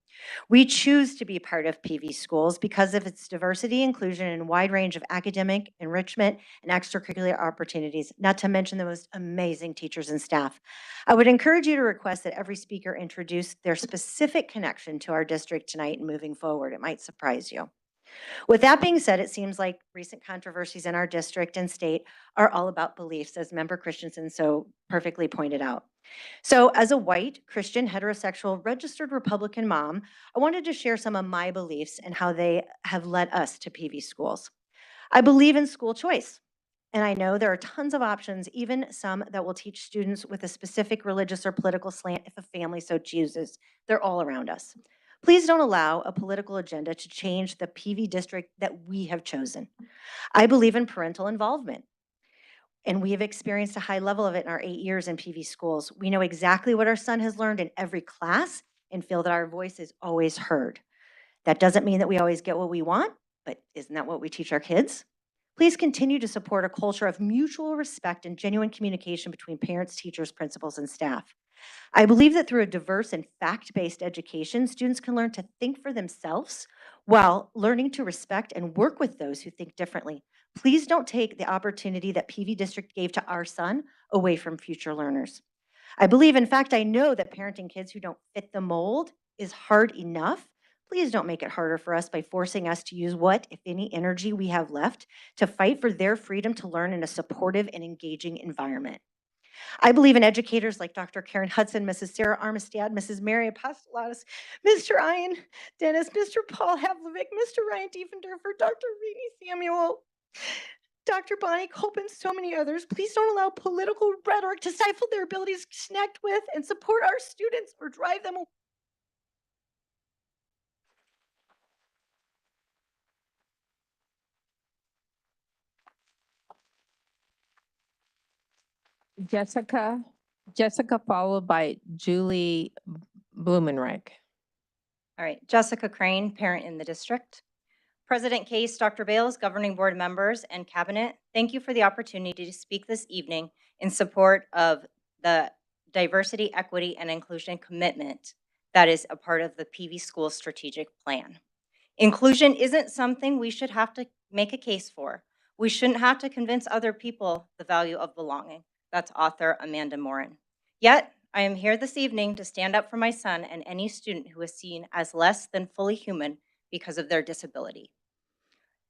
Speaker 21: We choose to be part of PV schools because of its diversity, inclusion, and wide range of academic, enrichment, and extracurricular opportunities, not to mention the most amazing teachers and staff. I would encourage you to request that every speaker introduce their specific connection to our district tonight and moving forward. It might surprise you. With that being said, it seems like recent controversies in our district and state are all about beliefs, as Member Christensen so perfectly pointed out. So as a white, Christian, heterosexual, registered Republican mom, I wanted to share some of my beliefs and how they have led us to PV schools. I believe in school choice. And I know there are tons of options, even some that will teach students with a specific religious or political slant if a family so chooses. They're all around us. Please don't allow a political agenda to change the PV district that we have chosen. I believe in parental involvement, and we have experienced a high level of it in our 8 years in PV schools. We know exactly what our son has learned in every class and feel that our voice is always heard. That doesn't mean that we always get what we want, but isn't that what we teach our kids? Please continue to support a culture of mutual respect and genuine communication between parents, teachers, principals, and staff. I believe that through a diverse and fact-based education, students can learn to think for themselves while learning to respect and work with those who think differently. Please don't take the opportunity that PV District gave to our son away from future learners. I believe, in fact, I know that parenting kids who don't fit the mold is hard enough. Please don't make it harder for us by forcing us to use what, if any, energy we have left to fight for their freedom to learn in a supportive and engaging environment. I believe in educators like Dr. Karen Hudson, Mrs. Sarah Armistad, Mrs. Mary Apostolatus, Mr. Ian Dennis, Mr. Paul Havlovic, Mr. Ryan Diefendorfer, Dr. Reedy Samuel, Dr. Bonnie Culp, and so many others. Please don't allow political rhetoric to stifle their abilities to connect with and support our students or drive them away.
Speaker 1: Jessica followed by Julie Blumenreich.
Speaker 22: All right, Jessica Crane, parent in the district. President Case, Dr. Bales, governing board members, and cabinet, thank you for the opportunity to speak this evening in support of the diversity, equity, and inclusion commitment that is a part of the PV School strategic plan. Inclusion isn't something we should have to make a case for. We shouldn't have to convince other people the value of belonging. That's author Amanda Morin. Yet, I am here this evening to stand up for my son and any student who is seen as less than fully human because of their disability.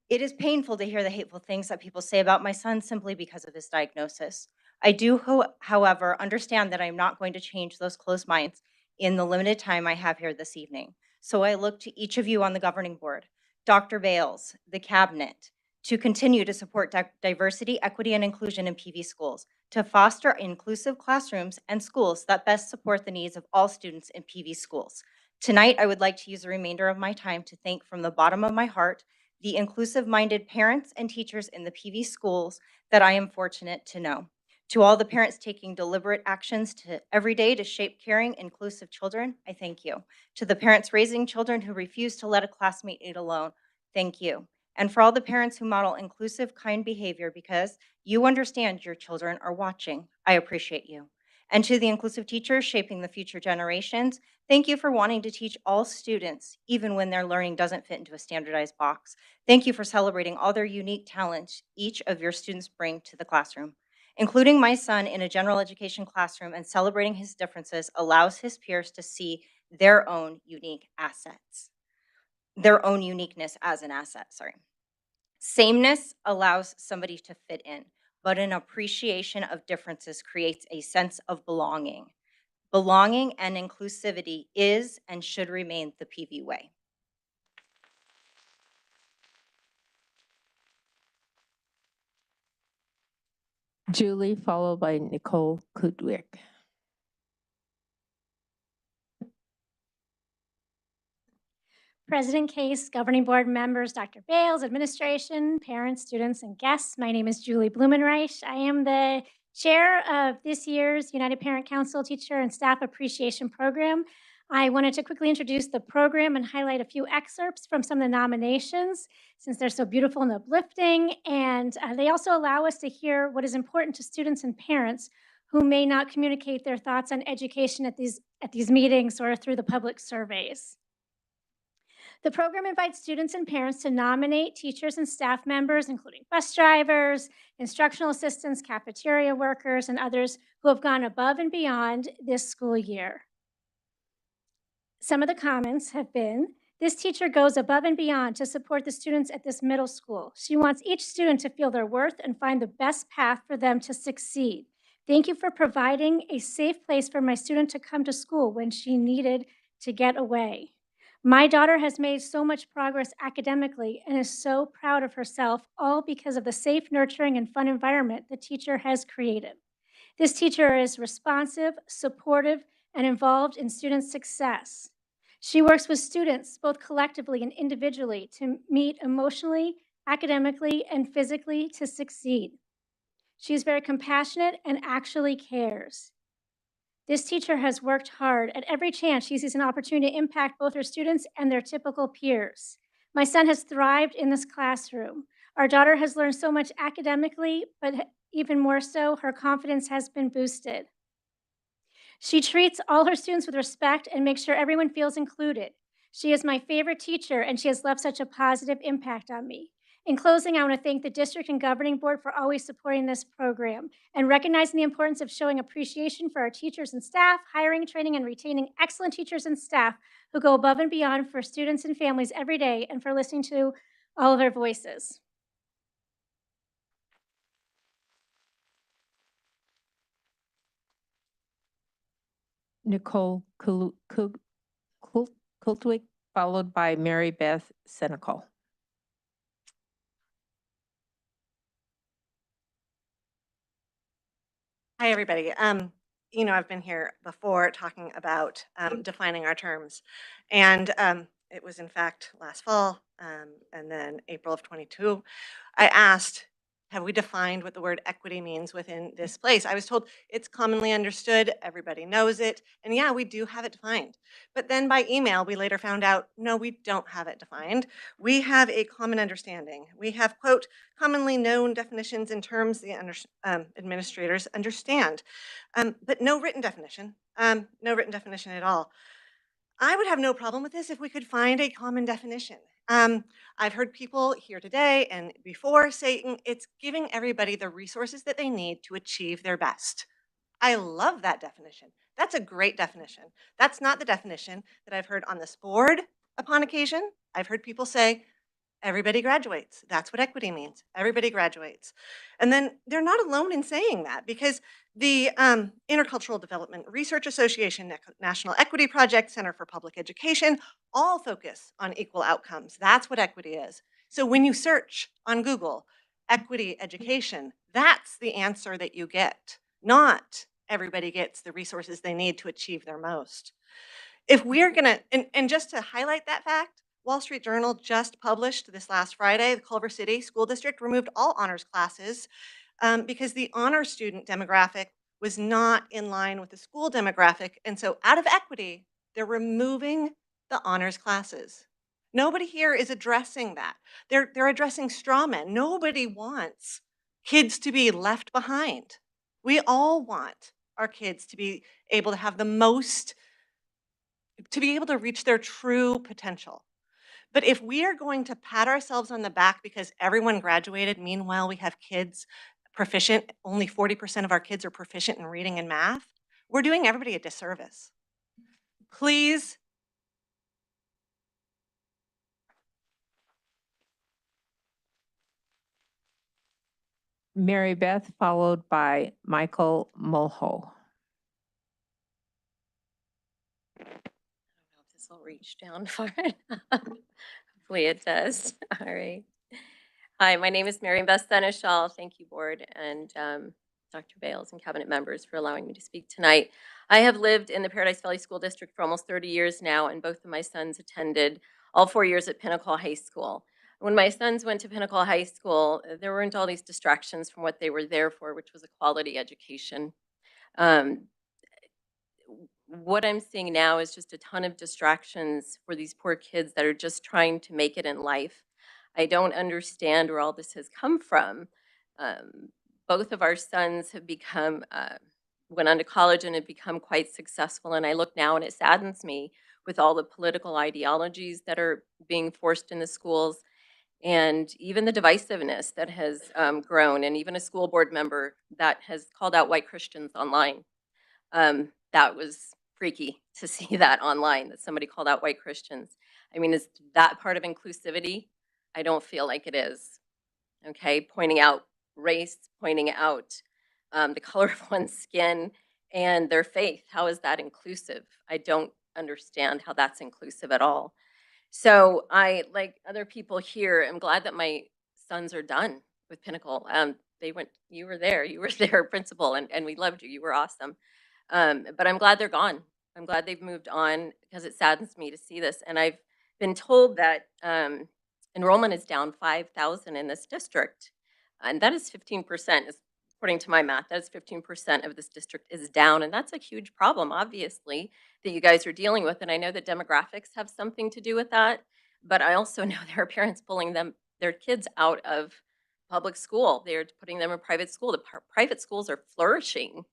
Speaker 22: It is painful to hear the hateful things that people say about my son simply because of his diagnosis. I do, however, understand that I'm not going to change those closed minds in the limited time I have here this evening. So I look to each of you on the governing board, Dr. Bales, the cabinet, to continue to support diversity, equity, and inclusion in PV schools, to foster inclusive classrooms and schools that best support the needs of all students in PV schools. Tonight, I would like to use the remainder of my time to thank from the bottom of my heart the inclusive-minded parents and teachers in the PV schools that I am fortunate to know. To all the parents taking deliberate actions every day to shape caring, inclusive children, I thank you. To the parents raising children who refuse to let a classmate eat alone, thank you. And for all the parents who model inclusive, kind behavior because you understand your children are watching, I appreciate you. And to the inclusive teachers shaping the future generations, thank you for wanting to teach all students, even when their learning doesn't fit into a standardized box. Thank you for celebrating all their unique talents each of your students bring to the classroom. Including my son in a general education classroom and celebrating his differences allows his peers to see their own unique assets, their own uniqueness as an asset, sorry. Sameness allows somebody to fit in, but an appreciation of differences creates a sense of belonging. Belonging and inclusivity is and should remain the PV way.
Speaker 1: Julie, followed by Nicole Kudwick.
Speaker 3: President Case, Governing Board members, Dr. Bales, administration, parents, students, and guests. My name is Julie Blumenreich. I am the chair of this year's United Parent Council Teacher and Staff Appreciation Program. I wanted to quickly introduce the program and highlight a few excerpts from some of the nominations since they're so beautiful and uplifting. And they also allow us to hear what is important to students and parents who may not communicate their thoughts on education at these meetings or through the public surveys. The program invites students and parents to nominate teachers and staff members, including bus drivers, instructional assistants, cafeteria workers, and others who have gone above and beyond this school year. Some of the comments have been, this teacher goes above and beyond to support the students at this middle school. She wants each student to feel their worth and find the best path for them to succeed. Thank you for providing a safe place for my student to come to school when she needed to get away. My daughter has made so much progress academically and is so proud of herself, all because of the safe, nurturing, and fun environment the teacher has created. This teacher is responsive, supportive, and involved in students' success. She works with students both collectively and individually to meet emotionally, academically, and physically to succeed. She is very compassionate and actually cares. This teacher has worked hard. At every chance, she sees an opportunity to impact both her students and their typical peers. My son has thrived in this classroom. Our daughter has learned so much academically, but even more so, her confidence has been boosted. She treats all her students with respect and makes sure everyone feels included. She is my favorite teacher, and she has left such a positive impact on me. In closing, I want to thank the district and governing board for always supporting this program and recognizing the importance of showing appreciation for our teachers and staff, hiring, training, and retaining excellent teachers and staff who go above and beyond for students and families every day, and for listening to all of our voices.
Speaker 1: Nicole Kultwick, followed by Mary Beth Senecal.
Speaker 4: Hi, everybody. I've been here before talking about defining our terms. And it was, in fact, last fall and then April of 22. I asked Have we defined what the word equity means within this place? I was told it's commonly understood, everybody knows it, and yeah, we do have it defined. But then by email, we later found out, no, we don't have it defined. We have a common understanding. We have, quote, commonly known definitions and terms the administrators understand, but no written definition, no written definition at all. I would have no problem with this if we could find a common definition. I've heard people here today and before saying it's giving everybody the resources that they need to achieve their best. I love that definition. That's a great definition. That's not the definition that I've heard on this board upon occasion. I've heard people say, everybody graduates. That's what equity means. Everybody graduates. And then they're not alone in saying that because the Intercultural Development Research Association, National Equity Project, Center for Public Education, all focus on equal outcomes. That's what equity is. So when you search on Google, equity education, that's the answer that you get, not everybody gets the resources they need to achieve their most. If we're gonna, and just to highlight that fact, Wall Street Journal just published this last Friday, the Culver City School District removed all honors classes because the honor student demographic was not in line with the school demographic. And so out of equity, they're removing the honors classes. Nobody here is addressing that. They're addressing straw men. Nobody wants kids to be left behind. We all want our kids to be able to have the most, to be able to reach their true potential. But if we are going to pat ourselves on the back because everyone graduated, meanwhile we have kids proficient, only 40% of our kids are proficient in reading and math, we're doing everybody a disservice. Please.
Speaker 1: Mary Beth, followed by Michael Mulho.
Speaker 5: This will reach down far enough. Hopefully it does. All right. Hi, my name is Mary Beth Seneschal. Thank you, board and Dr. Bales and cabinet members for allowing me to speak tonight. I have lived in the Paradise Valley School District for almost 30 years now, and both of my sons attended all 4 years at Pinnacle High School. When my sons went to Pinnacle High School, there weren't all these distractions from what they were there for, which was a quality education. What I'm seeing now is just a ton of distractions for these poor kids that are just trying to make it in life. I don't understand where all this has come from. Both of our sons have become, went on to college and have become quite successful. And I look now and it saddens me with all the political ideologies that are being forced in the schools and even the divisiveness that has grown, and even a school board member that has called out white Christians online. That was freaky to see that online, that somebody called out white Christians. I mean, is that part of inclusivity? I don't feel like it is. Okay, pointing out race, pointing out the color of one's skin and their faith. How is that inclusive? I don't understand how that's inclusive at all. So I, like other people here, am glad that my sons are done with Pinnacle. They went, you were their principal, and we loved you. You were awesome. But I'm glad they're gone. I'm glad they've moved on because it saddens me to see this. And I've been told that enrollment is down 5,000 in this district. And that is 15%, according to my math, that is 15% of this district is down. And that's a huge problem, obviously, that you guys are dealing with. And I know that demographics have something to do with that. But I also know there are parents pulling their kids out of public school. They're putting them in private school. The private schools are flourishing.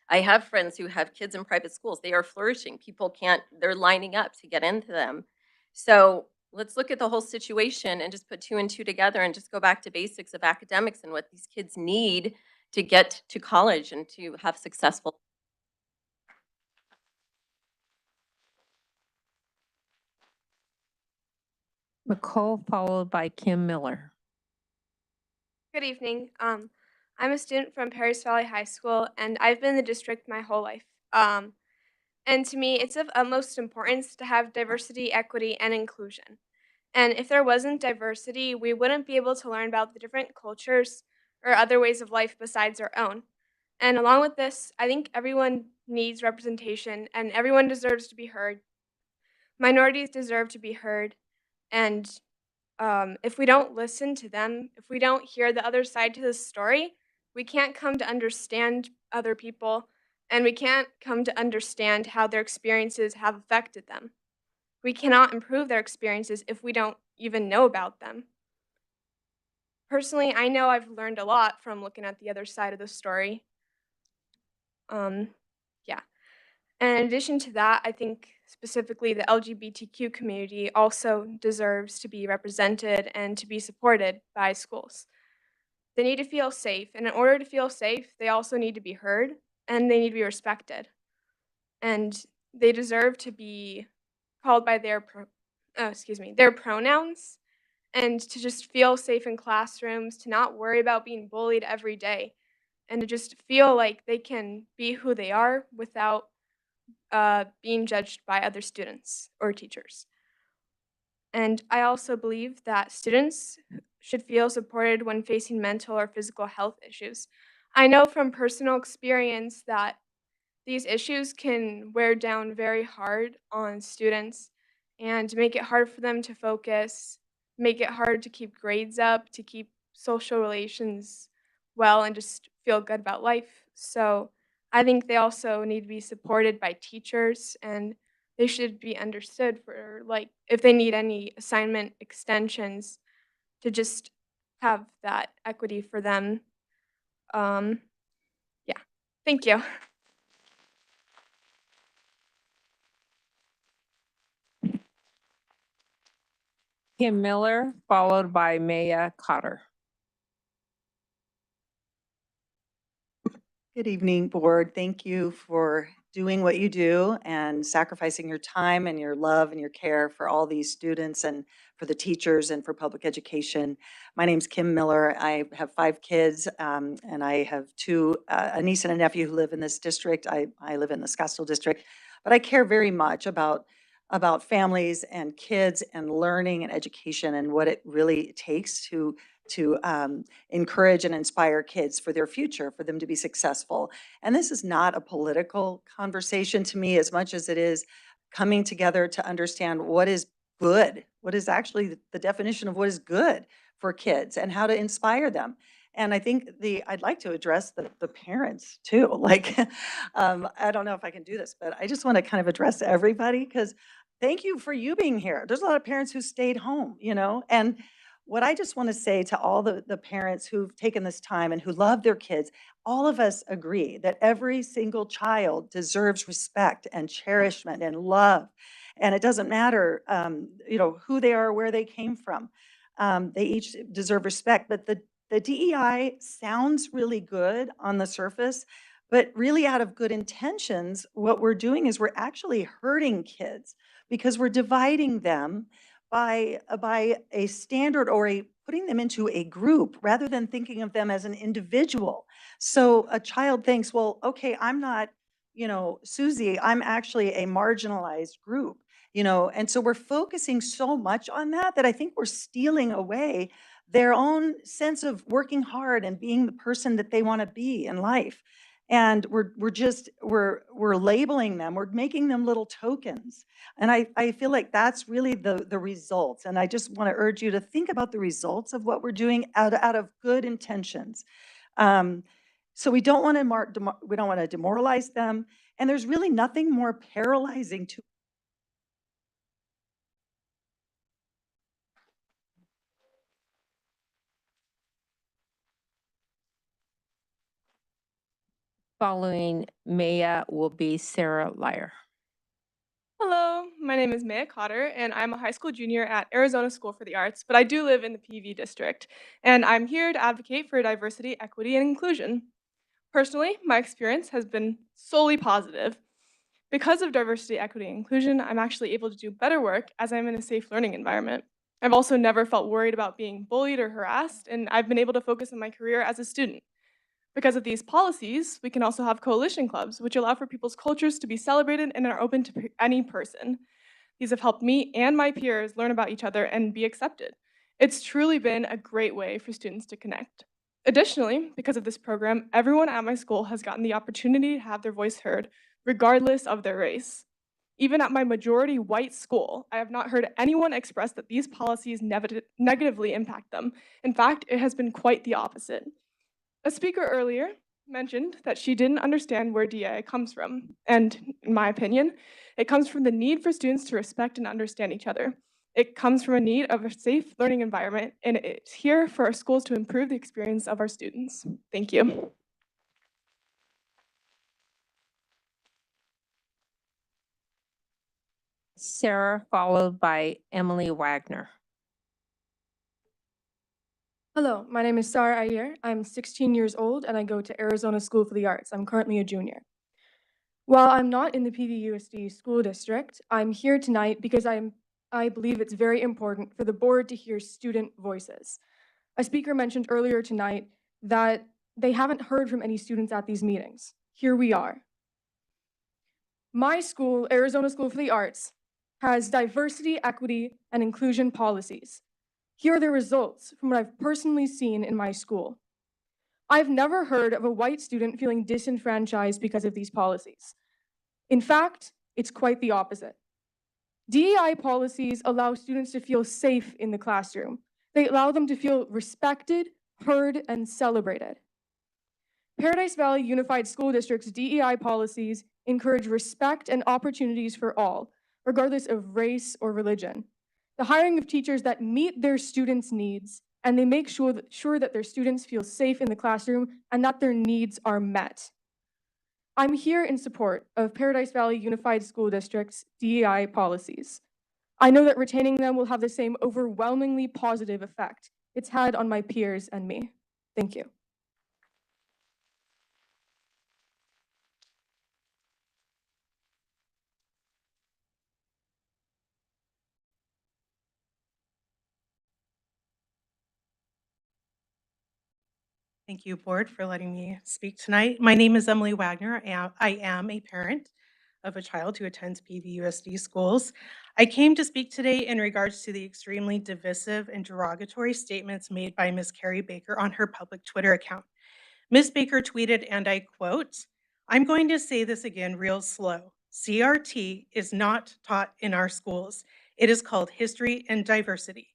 Speaker 5: I have friends who have kids in private schools. They are flourishing. People they're lining up to get into them. So let's look at the whole situation and just put 2 and 2 together and just go back to basics of academics and what these kids need to get to college and to have successful.
Speaker 1: McCall, followed by Kim Miller.
Speaker 6: Good evening. I'm a student from Paradise Valley High School, and I've been in the district my whole life. And to me, it's of utmost importance to have diversity, equity, and inclusion. And if there wasn't diversity, we wouldn't be able to learn about the different cultures or other ways of life besides our own. And along with this, I think everyone needs representation, and everyone deserves to be heard. Minorities deserve to be heard, and if we don't listen to them, if we don't hear the other side to the story, we can't come to understand other people, and we can't come to understand how their experiences have affected them. We cannot improve their experiences if we don't even know about them. Personally, I know I've learned a lot from looking at the other side of the story. Yeah. And in addition to that, I think specifically the LGBTQ community also deserves to be represented and to be supported by schools. They need to feel safe, and in order to feel safe, they also need to be heard and they need to be respected. And they deserve to be called by their their pronouns, and to just feel safe in classrooms, to not worry about being bullied every day, and to just feel like they can be who they are without being judged by other students or teachers. And I also believe that students should feel supported when facing mental or physical health issues. I know from personal experience that these issues can wear down very hard on students and make it hard for them to focus, make it hard to keep grades up, to keep social relations well, and just feel good about life. So I think they also need to be supported by teachers, and they should be understood for, like, if they need any assignment extensions, to just have that equity for them. Um, yeah. Thank you.
Speaker 1: Kim Miller, followed by Maya Cotter.
Speaker 2: Good evening, board. Thank you for doing what you do and sacrificing your time and your love and your care for all these students and for the teachers and for public education. My name's Kim Miller. I have 5 kids, and I have 2, a niece and a nephew who live in this district. I live in the Scottsdale district, but I care very much about families and kids and learning and education and what it really takes to encourage and inspire kids for their future, for them to be successful. And this is not a political conversation to me as much as it is coming together to understand what is good, what is actually the definition of what is good for kids and how to inspire them. And I think I'd like to address the parents too. Like, I don't know if I can do this, but I just want to kind of address everybody because thank you for you being here. There's a lot of parents who stayed home, and what I just want to say to all the parents who've taken this time and who love their kids, all of us agree that every single child deserves respect and cherishment and love. And it doesn't matter, who they are, where they came from. They each deserve respect. But the DEI sounds really good on the surface, but really out of good intentions, what we're doing is we're actually hurting kids because we're dividing them by a standard or putting them into a group rather than thinking of them as an individual. So a child thinks, well, okay, I'm not, Susie, I'm actually a marginalized group, and so we're focusing so much on that I think we're stealing away their own sense of working hard and being the person that they want to be in life. And we're labeling them, we're making them little tokens. And I feel like that's really the results. And I just want to urge you to think about the results of what we're doing out of good intentions. So we don't want to demoralize them. And there's really nothing more paralyzing to
Speaker 1: Following Maya will be Sarah Lyer.
Speaker 6: Hello, my name is Maya Cotter, and I'm a high school junior at Arizona School for the Arts, but I do live in the PV district, and I'm here to advocate for diversity, equity, and inclusion. Personally, my experience has been solely positive. Because of diversity, equity, and inclusion, I'm actually able to do better work as I'm in a safe learning environment. I've also never felt worried about being bullied or harassed, and I've been able to focus on my career as a student. Because of these policies, we can also have coalition clubs, which allow for people's cultures to be celebrated and are open to any person. These have helped me and my peers learn about each other and be accepted. It's truly been a great way for students to connect. Additionally, because of this program, everyone at my school has gotten the opportunity to have their voice heard, regardless of their race.
Speaker 7: Even at my majority white school, I have not heard anyone express that these policies negatively impact them. In fact, it has been quite the opposite. A speaker earlier mentioned that she didn't understand where DEI comes from. And in my opinion, it comes from the need for students to respect and understand each other. It comes from a need of a safe learning environment, and it's here for our schools to improve the experience of our students. Thank you.
Speaker 1: Sarah, followed by Emily Wagner.
Speaker 8: Hello, my name is Sarah Ayer. I'm 16 years old and I go to Arizona School for the Arts. I'm currently a junior. While I'm not in the PVUSD school district, I'm here tonight because I believe it's very important for the board to hear student voices. A speaker mentioned earlier tonight that they haven't heard from any students at these meetings. Here we are. My school, Arizona School for the Arts, has diversity, equity, and inclusion policies. Here are the results from what I've personally seen in my school. I've never heard of a white student feeling disenfranchised because of these policies. In fact, it's quite the opposite. DEI policies allow students to feel safe in the classroom. They allow them to feel respected, heard, and celebrated. Paradise Valley Unified School District's DEI policies encourage respect and opportunities for all, regardless of race or religion. The hiring of teachers that meet their students' needs, and they make sure that their students feel safe in the classroom and that their needs are met. I'm here in support of Paradise Valley Unified School District's DEI policies. I know that retaining them will have the same overwhelmingly positive effect it's had on my peers and me. Thank you.
Speaker 23: Thank you, Board, for letting me speak tonight. My name is Emily Wagner. I am a parent of a child who attends PVUSD schools. I came to speak today in regards to the extremely divisive and derogatory statements made by Ms. Carrie Baker on her public Twitter account. Ms. Baker tweeted, and I quote, "I'm going to say this again real slow. CRT is not taught in our schools. It is called history and diversity."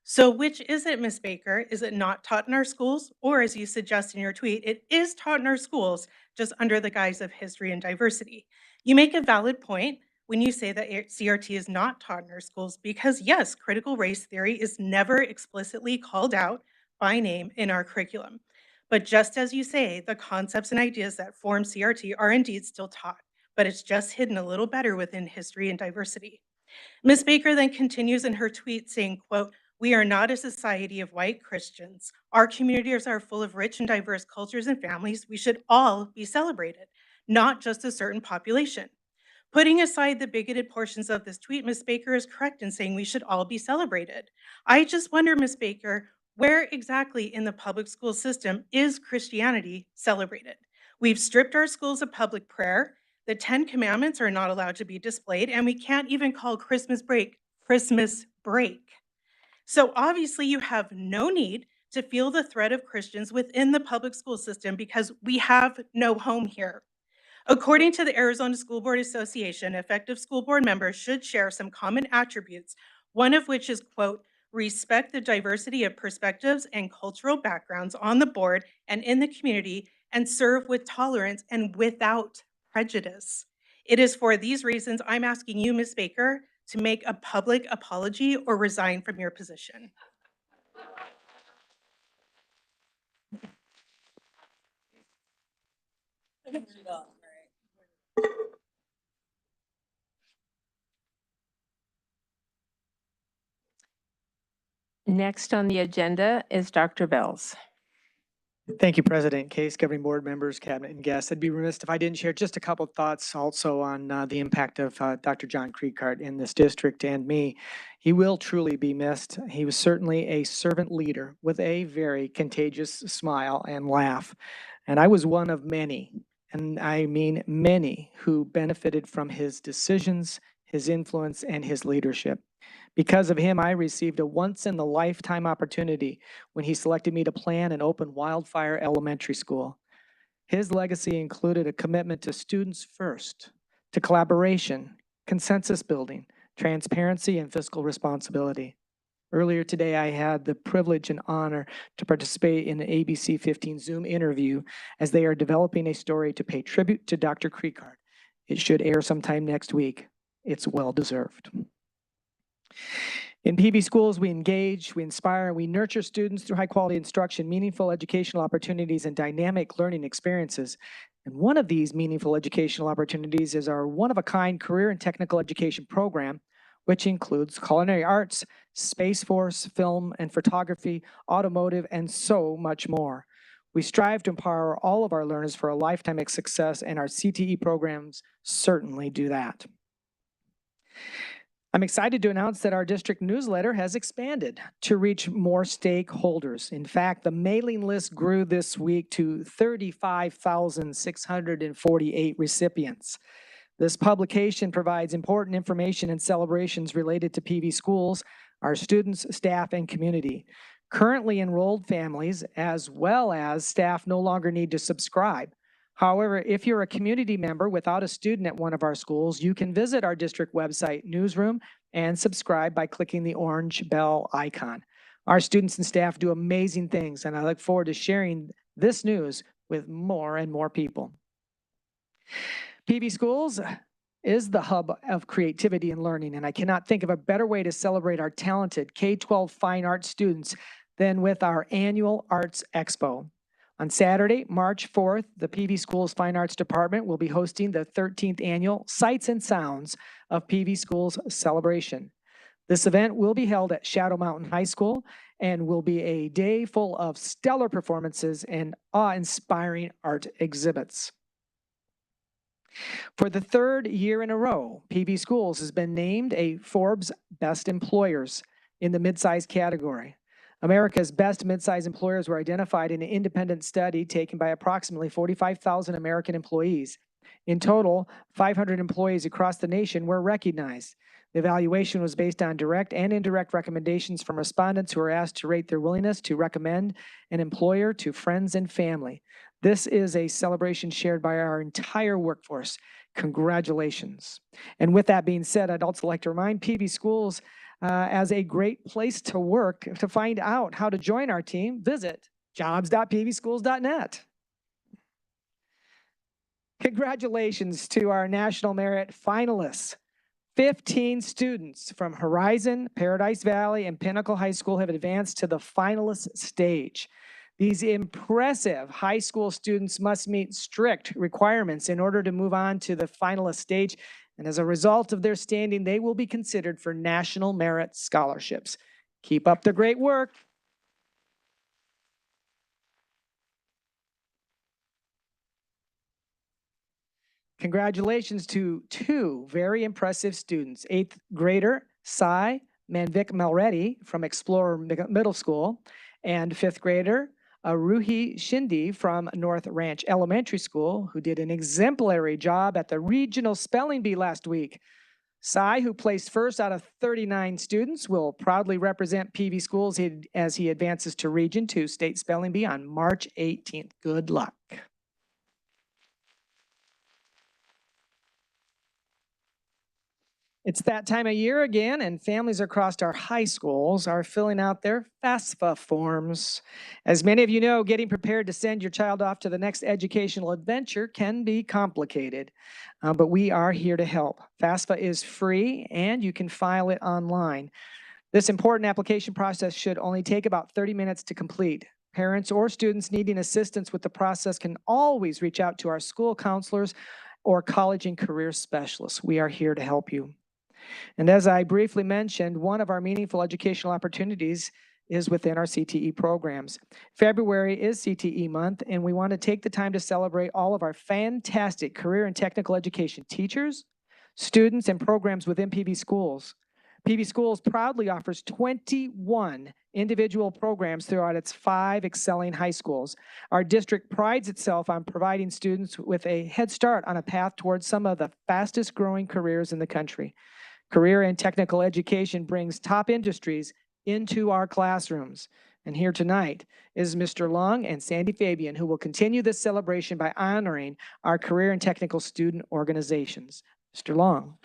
Speaker 23: So which is it, Ms. Baker? Is it not taught in our schools? Or as you suggest in your tweet, it is taught in our schools, just under the guise of history and diversity. You make a valid point when you say that CRT is not taught in our schools because yes, critical race theory is never explicitly called out by name in our curriculum. But just as you say, the concepts and ideas that form CRT are indeed still taught, but it's just hidden a little better within history and diversity. Ms. Baker then continues in her tweet saying, quote, "We are not a society of white Christians. Our communities are full of rich and diverse cultures and families. We should all be celebrated, not just a certain population." Putting aside the bigoted portions of this tweet, Ms. Baker is correct in saying we should all be celebrated. I just wonder, Ms. Baker, where exactly in the public school system is Christianity celebrated? We've stripped our schools of public prayer. The 10 Commandments are not allowed to be displayed, and we can't even call Christmas break Christmas break. So obviously you have no need to feel the threat of Christians within the public school system because we have no home here. According to the Arizona School Board Association, effective school board members should share some common attributes, one of which is, quote, "respect the diversity of perspectives and cultural backgrounds on the board and in the community and serve with tolerance and without prejudice." It is for these reasons I'm asking you, Ms. Baker, to make a public apology or resign from your position.
Speaker 1: Next on the agenda is Dr. Bells.
Speaker 24: Thank you, President Case, governing board members, cabinet, and guests. I'd be remiss if I didn't share just a couple of thoughts also on the impact of Dr. John Krieghardt in this district and me. He will truly be missed. He was certainly a servant leader with a very contagious smile and laugh. And I was one of many, and I mean many, who benefited from his decisions, his influence, and his leadership. Because of him, I received a once-in-a-lifetime opportunity when he selected me to plan and open Wildfire Elementary School. His legacy included a commitment to students first, to collaboration, consensus building, transparency, and fiscal responsibility. Earlier today, I had the privilege and honor to participate in an ABC 15 Zoom interview as they are developing a story to pay tribute to Dr. Creekard. It should air sometime next week. It's well-deserved. In PB Schools, we engage, we inspire, and we nurture students through high-quality instruction, meaningful educational opportunities, and dynamic learning experiences. And one of these meaningful educational opportunities is our one-of-a-kind career and technical education program, which includes culinary arts, Space Force, film and photography, automotive, and so much more. We strive to empower all of our learners for a lifetime of success, and our CTE programs certainly do that. I'm excited to announce that our district newsletter has expanded to reach more stakeholders. In fact, the mailing list grew this week to 35,648 recipients. This publication provides important information and celebrations related to PV Schools, our students, staff, and community. Currently enrolled families, as well as staff, no longer need to subscribe. However, if you're a community member without a student at one of our schools, you can visit our district website, Newsroom, and subscribe by clicking the orange bell icon. Our students and staff do amazing things, and I look forward to sharing this news with more and more people. PB Schools is the hub of creativity and learning, and I cannot think of a better way to celebrate our talented K-12 fine arts students than with our annual Arts Expo. On Saturday, March 4th, the PV Schools Fine Arts Department will be hosting the 13th annual Sights and Sounds of PV Schools celebration. This event will be held at Shadow Mountain High School and will be a day full of stellar performances and awe-inspiring art exhibits. For the third year in a row, PV Schools has been named a Forbes Best Employers in the midsize category. America's best midsize employers were identified in an independent study taken by approximately 45,000 American employees. In total, 500 employees across the nation were recognized. The evaluation was based on direct and indirect recommendations from respondents who were asked to rate their willingness to recommend an employer to friends and family. This is a celebration shared by our entire workforce. Congratulations. And with that being said, I'd also like to remind PV Schools as a great place to work. To find out how to join our team, visit jobs.pvschools.net. Congratulations to our National Merit finalists. 15 students from Horizon, Paradise Valley, and Pinnacle High School have advanced to the finalist stage. These impressive high school students must meet strict requirements in order to move on to the finalist stage, and as a result of their standing, they will be considered for National Merit Scholarships. Keep up the great work. Congratulations to two very impressive students, 8th grader Sai Manvik Malreddy from Explorer Middle School and 5th grader Ruhi Shindi from North Ranch Elementary School, who did an exemplary job at the regional spelling bee last week. Sai, who placed first out of 39 students, will proudly represent PV Schools as he advances to Region 2 State Spelling Bee on March 18th. Good luck. It's that time of year again, and families across our high schools are filling out their FAFSA forms. As many of you know, getting prepared to send your child off to the next educational adventure can be complicated, but we are here to help. FAFSA is free, and you can file it online. This important application process should only take about 30 minutes to complete. Parents or students needing assistance with the process can always reach out to our school counselors or college and career specialists. We are here to help you. And as I briefly mentioned, one of our meaningful educational opportunities is within our CTE programs. February is CTE month, and we want to take the time to celebrate all of our fantastic career and technical education teachers, students, and programs within PV Schools. PV Schools proudly offers 21 individual programs throughout its 5 excelling high schools. Our district prides itself on providing students with a head start on a path towards some of the fastest growing careers in the country. Career and technical education brings top industries into our classrooms. And here tonight is Mr. Long and Sandy Fabian, who will continue this celebration by honoring our career and technical student organizations. Mr. Long.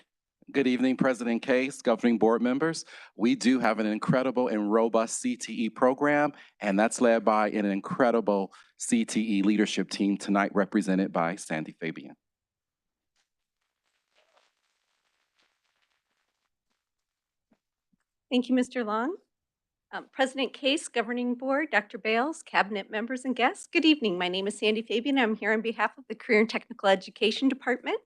Speaker 9: Good evening, President Case, governing board members. We do have an incredible and robust CTE program, and that's led by an incredible CTE leadership team tonight represented by Sandy Fabian.
Speaker 10: Thank you, Mr. Long. President Case, Governing Board, Dr. Bales, Cabinet members and guests, good evening. My name is Sandy Fabian. I'm here on behalf of the Career and Technical Education Department.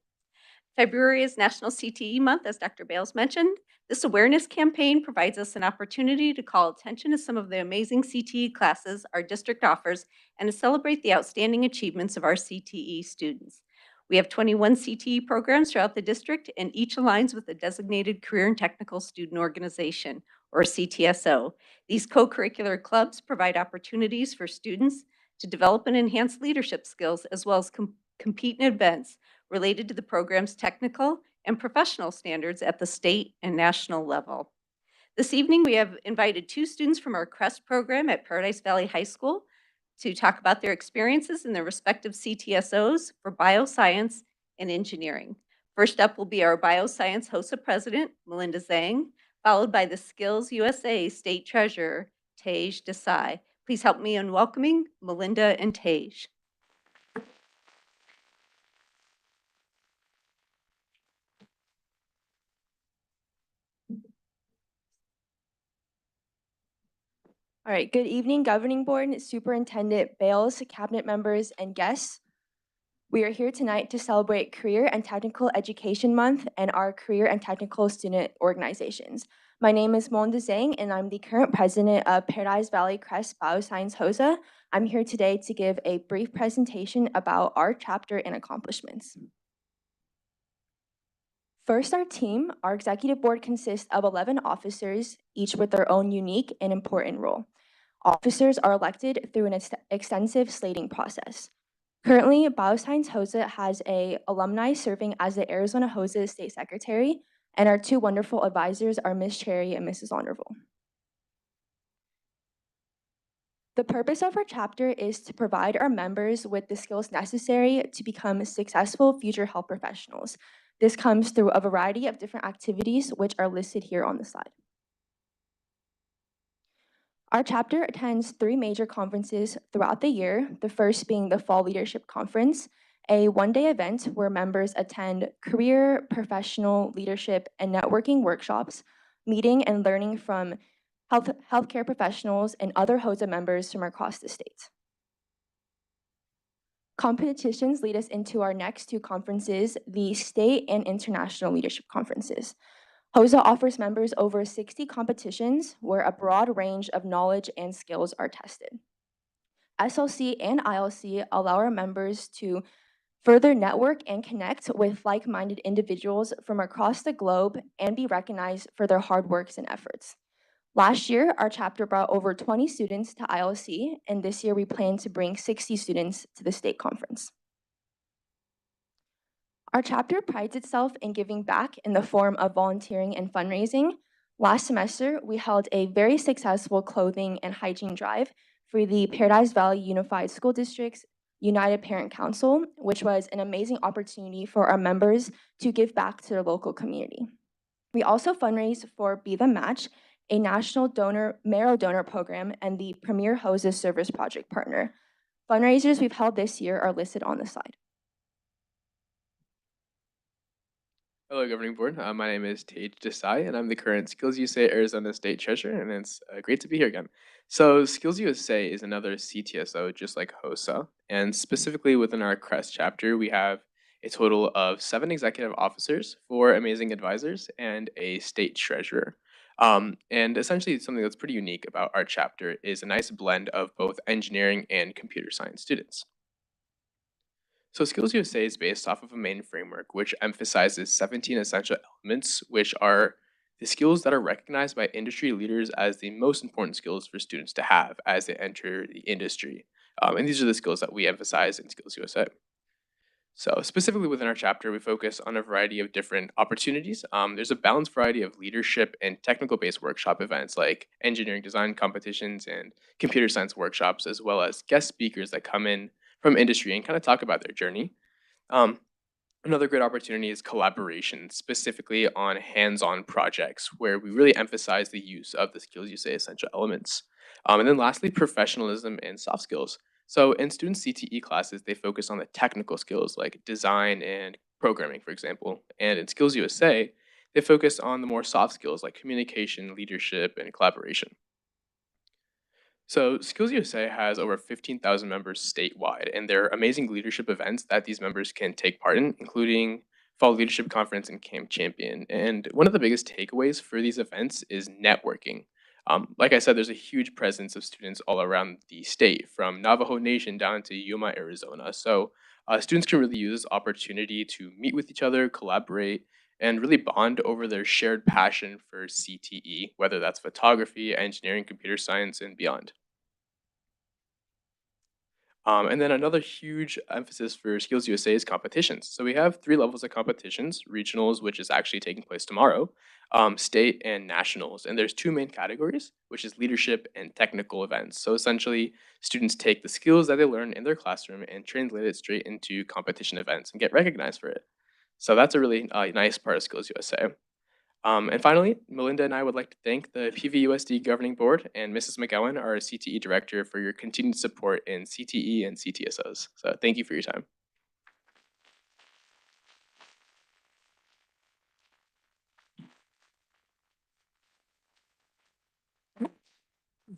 Speaker 10: February is National CTE Month, as Dr. Bales mentioned. This awareness campaign provides us an opportunity to call attention to some of the amazing CTE classes our district offers and to celebrate the outstanding achievements of our CTE students. We have 21 CTE programs throughout the district, and each aligns with the designated Career and Technical Student Organization, or CTSO. These co-curricular clubs provide opportunities for students to develop and enhance leadership skills, as well as compete in events related to the program's technical and professional standards at the state and national level. This evening, we have invited 2 students from our CREST program at Paradise Valley High School to talk about their experiences in their respective CTSOs for bioscience and engineering. First up will be our Bioscience HOSA President, Melinda Zhang, followed by the Skills USA State Treasurer, Tej Desai. Please help me in welcoming Melinda and Tej.
Speaker 11: All right, good evening, Governing Board, Superintendent Bales, Cabinet members, and guests. We are here tonight to celebrate Career and Technical Education Month and our Career and Technical Student Organizations. My name is Melinda Zhang, and I'm the current president of Paradise Valley Crest Bioscience HOSA. I'm here today to give a brief presentation about our chapter and accomplishments. First, our team. Our executive board consists of 11 officers, each with their own unique and important role. Officers are elected through an extensive slating process. Currently, Bioscience HOSA has an alumni serving as the Arizona HOSA State Secretary, and our 2 wonderful advisors are Ms. Cherry and Mrs. Honorable. The purpose of our chapter is to provide our members with the skills necessary to become successful future health professionals. This comes through a variety of different activities, which are listed here on the slide. Our chapter attends 3 major conferences throughout the year, the first being the Fall Leadership Conference, a one-day event where members attend career, professional, leadership, and networking workshops, meeting and learning from healthcare professionals and other HOSA members from across the state. Competitions lead us into our next 2 conferences, the state and international leadership conferences. HOSA offers members over 60 competitions where a broad range of knowledge and skills are tested. SLC and ILC allow our members to further network and connect with like-minded individuals from across the globe and be recognized for their hard works and efforts. Last year, our chapter brought over 20 students to ILC, and this year we plan to bring 60 students to the state conference. Our chapter prides itself in giving back in the form of volunteering and fundraising. Last semester, we held a very successful clothing and hygiene drive for the Paradise Valley Unified School District's United Parent Council, which was an amazing opportunity for our members to give back to their local community. We also fundraised for Be The Match, a national marrow donor program, and the Premier HOSA Service Project partner. Fundraisers we've held this year are listed on the slide.
Speaker 12: Hello, Governing Board. My name is Tej Desai, and I'm the current Skills USA Arizona State Treasurer, and it's great to be here again. So Skills USA is another CTSO, just like HOSA, and specifically within our CREST chapter, we have a total of 7 executive officers, 4 amazing advisors, and a state treasurer. And essentially something that's pretty unique about our chapter is a nice blend of both engineering and computer science students. So Skills USA is based off of a main framework which emphasizes 17 essential elements, which are the skills that are recognized by industry leaders as the most important skills for students to have as they enter the industry. And these are the skills that we emphasize in Skills USA. So specifically within our chapter, we focus on a variety of different opportunities. There's a balanced variety of leadership and technical-based workshop events like engineering design competitions and computer science workshops, as well as guest speakers that come in from industry and kind of talk about their journey. Another good opportunity is collaboration, specifically on hands-on projects where we really emphasize the use of the Skills USA essential elements. And then lastly, professionalism and soft skills. So in student CTE classes, they focus on the technical skills like design and programming, for example. And in Skills USA, they focus on the more soft skills like communication, leadership, and collaboration. So Skills USA has over 15,000 members statewide, and there are amazing leadership events that these members can take part in, including Fall Leadership Conference and Camp Champion. And one of the biggest takeaways for these events is networking. Like I said, there's a huge presence of students all around the state, from Navajo Nation down to Yuma, Arizona. So students can really use this opportunity to meet with each other, collaborate, and really bond over their shared passion for CTE, whether that's photography, engineering, computer science, and beyond. And then another huge emphasis for Skills USA is competitions. So we have 3 levels of competitions: regionals, which is actually taking place tomorrow, state, and nationals. And there's 2 main categories, which is leadership and technical events. So essentially, students take the skills that they learn in their classroom and translate it straight into competition events and get recognized for it. So that's a really nice part of Skills USA. And finally, Melinda and I would like to thank the PVUSD Governing Board and Mrs. McGowan, our CTE Director, for your continued support in CTE and CTSOs. So thank you for your time.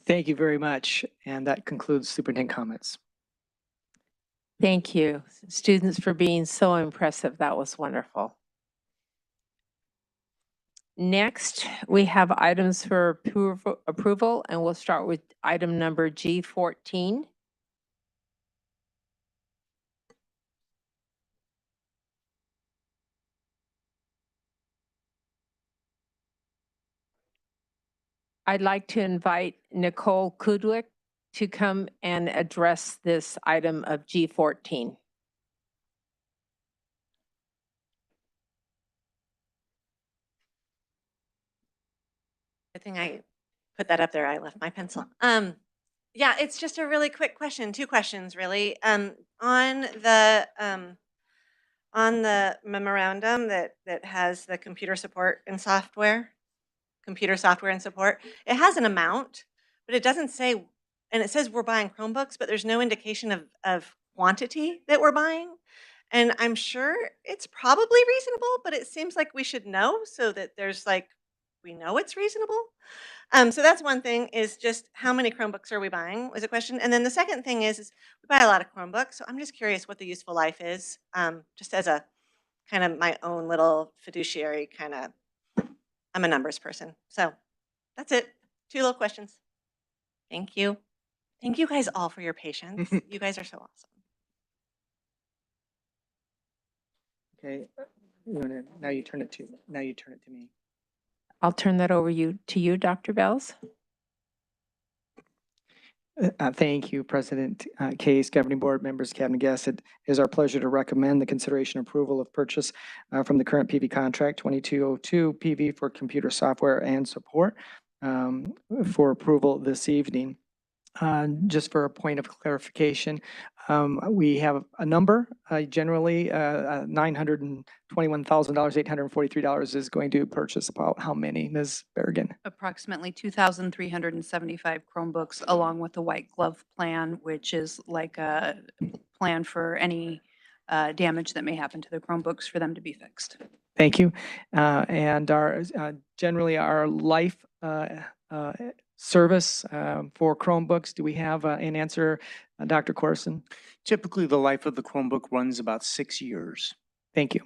Speaker 24: Thank you very much. And that concludes superintendent comments.
Speaker 1: Thank you, students, for being so impressive. That was wonderful. Next, we have items for approval, and we'll start with item number G14. I'd like to invite Nicole Kudwick to come and address this item of G14.
Speaker 4: Good thing I put that up there. I left my pencil. Yeah, it's just a really quick question. 2 questions, really. On the memorandum that has the computer support and software, computer software and support, it has an amount, but it doesn't say, and it says we're buying Chromebooks, but there's no indication of quantity that we're buying. And I'm sure it's probably reasonable, but it seems like we should know so that there's like, we know it's reasonable. So that's one thing, is just how many Chromebooks are we buying was a question. And then the second thing is we buy a lot of Chromebooks. So I'm just curious what the useful life is, just as a kind of my own little fiduciary kind of, I'm a numbers person. So that's it. 2 little questions. Thank you. Thank you guys all for your patience. You guys are so awesome.
Speaker 24: Okay. Now you turn it to me.
Speaker 1: I'll turn that over to you, Dr. Bells.
Speaker 24: Thank you, President Case, Governing Board members, cabinet guests. It is our pleasure to recommend the consideration and approval of purchase from the current PV contract 2202 PV for computer software and support for approval this evening. Just for a point of clarification, we have a number, generally $921,000, $843 is going to purchase about how many, Ms. Berrigan?
Speaker 17: Approximately 2,375 Chromebooks, along with the white glove plan, which is like a plan for any damage that may happen to the Chromebooks for them to be fixed.
Speaker 24: Thank you. And our generally our life service for Chromebooks, do we have an answer, Dr. Corson?
Speaker 13: Typically, the life of the Chromebook runs about 6 years.
Speaker 24: Thank you.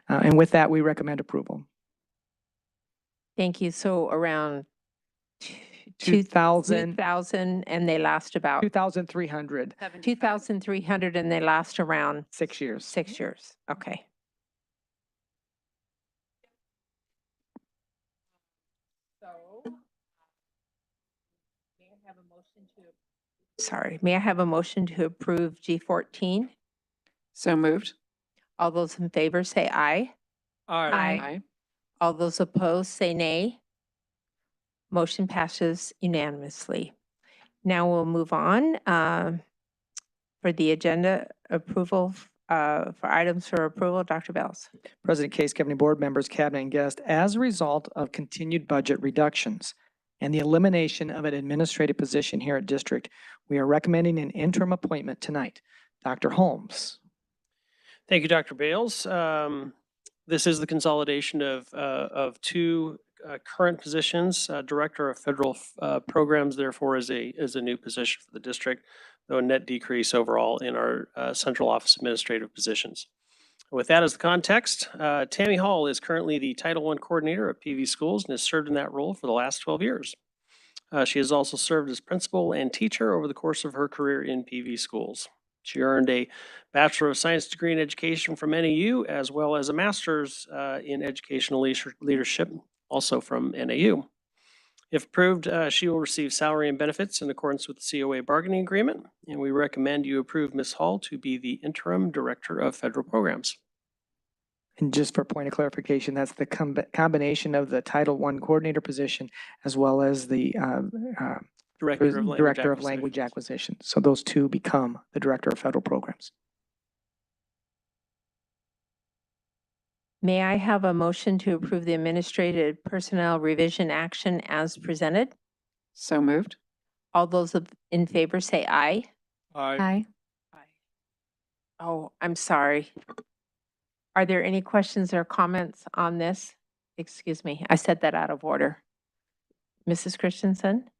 Speaker 24: And with that, we recommend approval.
Speaker 1: Thank you. So around
Speaker 24: 2,000,
Speaker 1: 2,000, and they last about
Speaker 24: 2,300.
Speaker 1: 2,300, and they last around
Speaker 24: 6 years.
Speaker 1: 6 years. Okay. May I have a motion to approve G14?
Speaker 14: So moved.
Speaker 1: All those in favor say aye.
Speaker 14: Aye.
Speaker 1: All those opposed say nay. Motion passes unanimously. Now we'll move on for the agenda approval for items for approval, Dr. Bells.
Speaker 24: President Case, governing board members, cabinet, and guests, as a result of continued budget reductions and the elimination of an administrative position here at district, we are recommending an interim appointment tonight. Dr. Holmes.
Speaker 15: Thank you, Dr. Bales. This is the consolidation of two current positions. Director of Federal Programs, therefore, is a new position for the district, though a net decrease overall in our central office administrative positions. With that as the context, Tammy Hall is currently the Title I coordinator of PV Schools and has served in that role for the last 12 years. She has also served as principal and teacher over the course of her career in PV Schools. She earned a Bachelor of Science degree in Education from NAU, as well as a Master's in Educational Leadership, also from NAU. If approved, she will receive salary and benefits in accordance with the COA bargaining agreement, and we recommend you approve Ms. Hall to be the Interim Director of Federal Programs.
Speaker 24: And just for point of clarification, that's the combination of the Title I coordinator position as well as the Director of Language Acquisition. So those two become the Director of Federal Programs.
Speaker 1: May I have a motion to approve the administrative personnel revision action as presented?
Speaker 14: So moved.
Speaker 1: All those in favor say aye.
Speaker 14: Aye.
Speaker 1: Oh, I'm sorry. Are there any questions or comments on this? Excuse me, I said that out of order. Mrs. Christensen?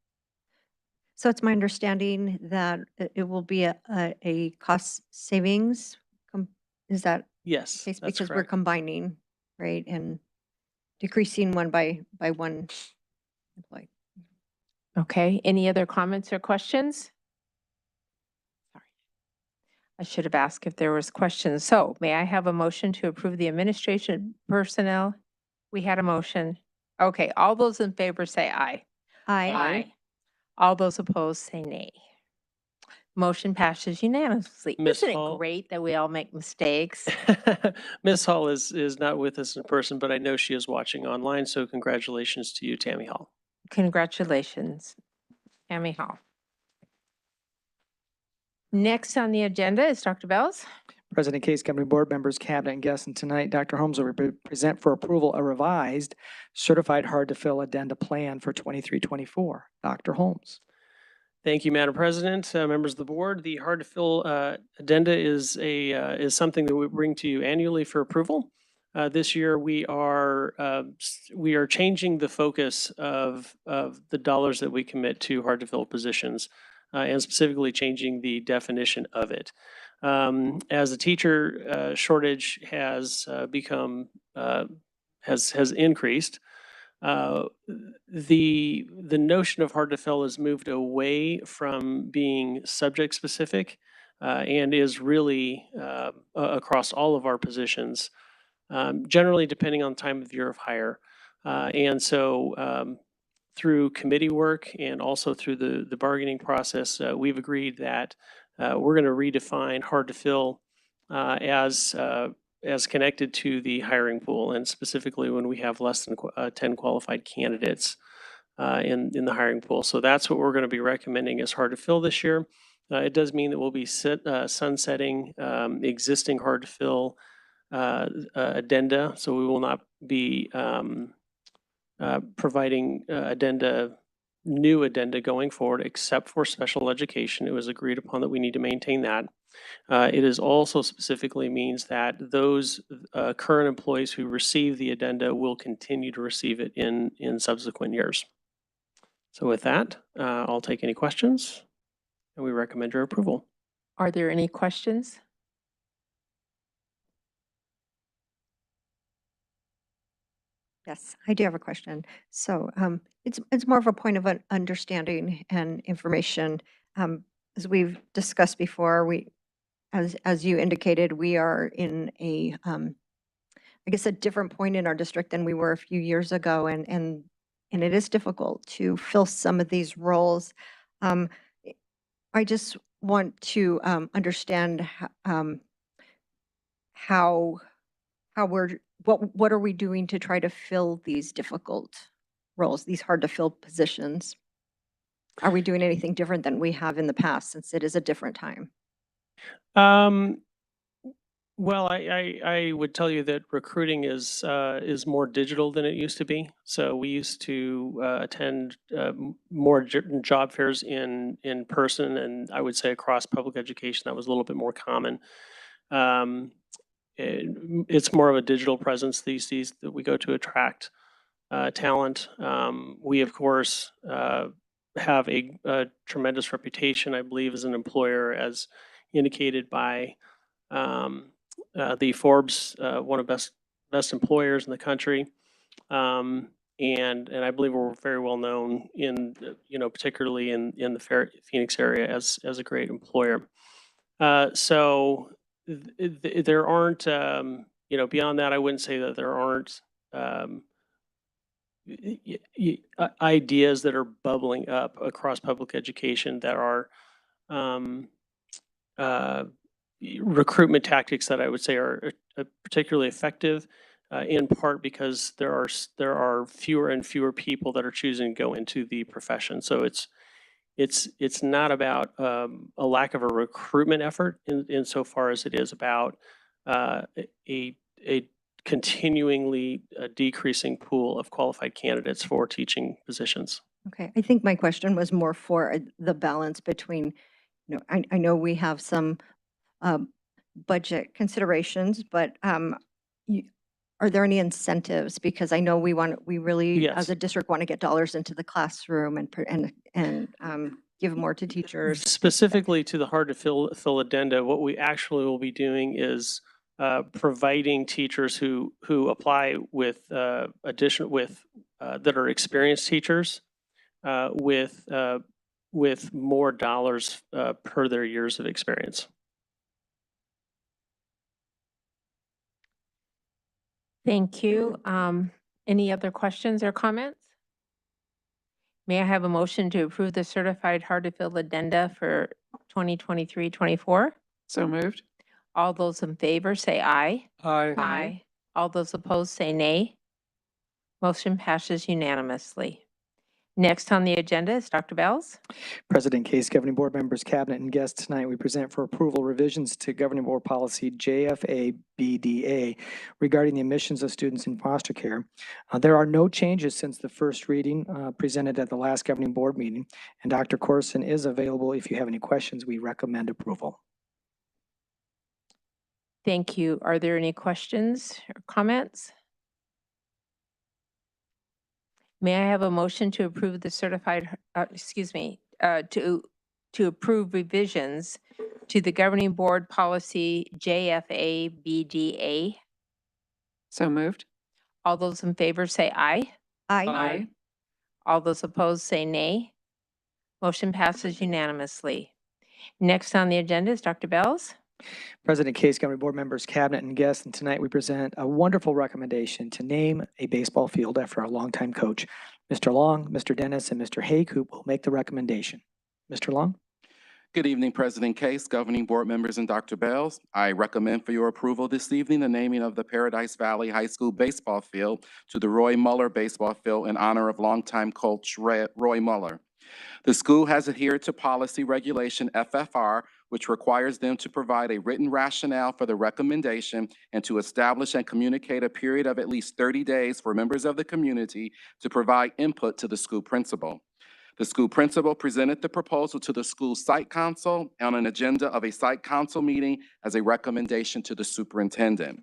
Speaker 16: So it's my understanding that it will be a cost savings. Is that
Speaker 15: Yes,
Speaker 16: case?
Speaker 15: that's
Speaker 16: Because we're
Speaker 15: correct.
Speaker 16: combining, right, and decreasing one by one employee.
Speaker 1: Okay, any other comments or questions? Sorry, I should have asked if there was questions. So may I have a motion to approve the administration personnel? We had a motion. Okay, all those in favor say aye.
Speaker 16: Aye.
Speaker 1: All those opposed say nay. Motion passes unanimously.
Speaker 15: Ms.
Speaker 1: Isn't it
Speaker 15: Hall?
Speaker 1: great that we all make mistakes?
Speaker 15: Ms. Hall is not with us in person, but I know she is watching online, so congratulations to you, Tammy Hall.
Speaker 1: Congratulations, Tammy Hall. Next on the agenda is Dr. Bells.
Speaker 24: President Case, governing board members, cabinet, and guests, and tonight, Dr. Holmes will present for approval a revised certified hard-to-fill addenda plan for 23-24. Dr. Holmes.
Speaker 15: Thank you, Madam President, members of the board. The hard-to-fill addenda is something that we bring to you annually for approval. This year, we are changing the focus of the dollars that we commit to hard-to-fill positions, and specifically changing the definition of it. As the teacher shortage has increased, the notion of hard to fill has moved away from being subject specific and is really across all of our positions, generally depending on time of year of hire. And so through committee work and also through the bargaining process, we've agreed that we're going to redefine hard to fill as connected to the hiring pool, and specifically when we have less than 10 qualified candidates in the hiring pool. So that's what we're going to be recommending as hard to fill this year. It does mean that we'll be sunsetting existing hard to fill addenda. So we will not be providing new addenda going forward, except for special education. It was agreed upon that we need to maintain that. It is also specifically means that those current employees who receive the addenda will continue to receive it in subsequent years. So with that, I'll take any questions, and we recommend your approval.
Speaker 1: Are there any questions?
Speaker 16: Yes, I do have a question. So it's more of a point of an understanding and information. As we've discussed before, as you indicated, we are in a I guess a different point in our district than we were a few years ago, and it is difficult to fill some of these roles. I just want to understand how what are we doing to try to fill these difficult roles, these hard to fill positions? Are we doing anything different than we have in the past, since it is a different time?
Speaker 15: Well, I would tell you that recruiting is more digital than it used to be. So we used to attend more job fairs in person, and I would say across public education that was a little bit more common. Um, it's more of a digital presence these days that we go to attract talent. We of course have a tremendous reputation, I believe, as an employer, as indicated by the Forbes one of best employers in the country, and I believe we're very well known in particularly in the Phoenix area as a great employer. So there aren't beyond that, I wouldn't say that there aren't ideas that are bubbling up across public education that are uh, recruitment tactics that I would say are particularly effective, in part because there are fewer and fewer people that are choosing to go into the profession. So it's not about a lack of a recruitment effort insofar as it is about a continuingly decreasing pool of qualified candidates for teaching positions.
Speaker 16: Okay, I think my question was more for the balance between, I know we have some budget considerations, but you- are there any incentives? Because I know we really, as
Speaker 15: Yes.
Speaker 16: a district, want to get dollars into the classroom and give more to teachers.
Speaker 15: Specifically to the hard to fill addenda, what we actually will be doing is providing teachers who apply with that are experienced teachers with more dollars per their years of experience.
Speaker 1: Thank you. Any other questions or comments? May I have a motion to approve the certified hard-to-fill addenda for 2023-24?
Speaker 14: So moved.
Speaker 1: All those in favor say aye.
Speaker 14: Aye.
Speaker 1: All those opposed say nay. Motion passes unanimously. Next on the agenda is Dr. Bells.
Speaker 24: President Case, governing board members, cabinet, and guests, tonight we present for approval revisions to governing board policy JFA-BDA regarding the admissions of students in foster care. There are no changes since the first reading presented at the last governing board meeting, and Dr. Corson is available if you have any questions. We recommend approval.
Speaker 1: Thank you. Are there any questions or comments? May I have a motion to approve the certified, to approve revisions to the governing board policy JFA-BDA?
Speaker 14: So moved.
Speaker 1: All those in favor say aye.
Speaker 14: Aye.
Speaker 1: All those opposed say nay. Motion passes unanimously. Next on the agenda is Dr. Bells.
Speaker 24: President Case, governing board members, cabinet, and guests, and tonight we present a wonderful recommendation to name a baseball field after our longtime coach. Mr. Long, Mr. Dennis, and Mr. Haycoop will make the recommendation. Mr. Long?
Speaker 9: Good evening, President Case, governing board members, and Dr. Bells. I recommend for your approval this evening the naming of the Paradise Valley High School baseball field to the Roy Muller Baseball Field in honor of longtime coach Roy Muller. The school has adhered to policy regulation FFR, which requires them to provide a written rationale for the recommendation and to establish and communicate a period of at least 30 days for members of the community to provide input to the school principal. The school principal presented the proposal to the school site council on an agenda of a site council meeting as a recommendation to the superintendent.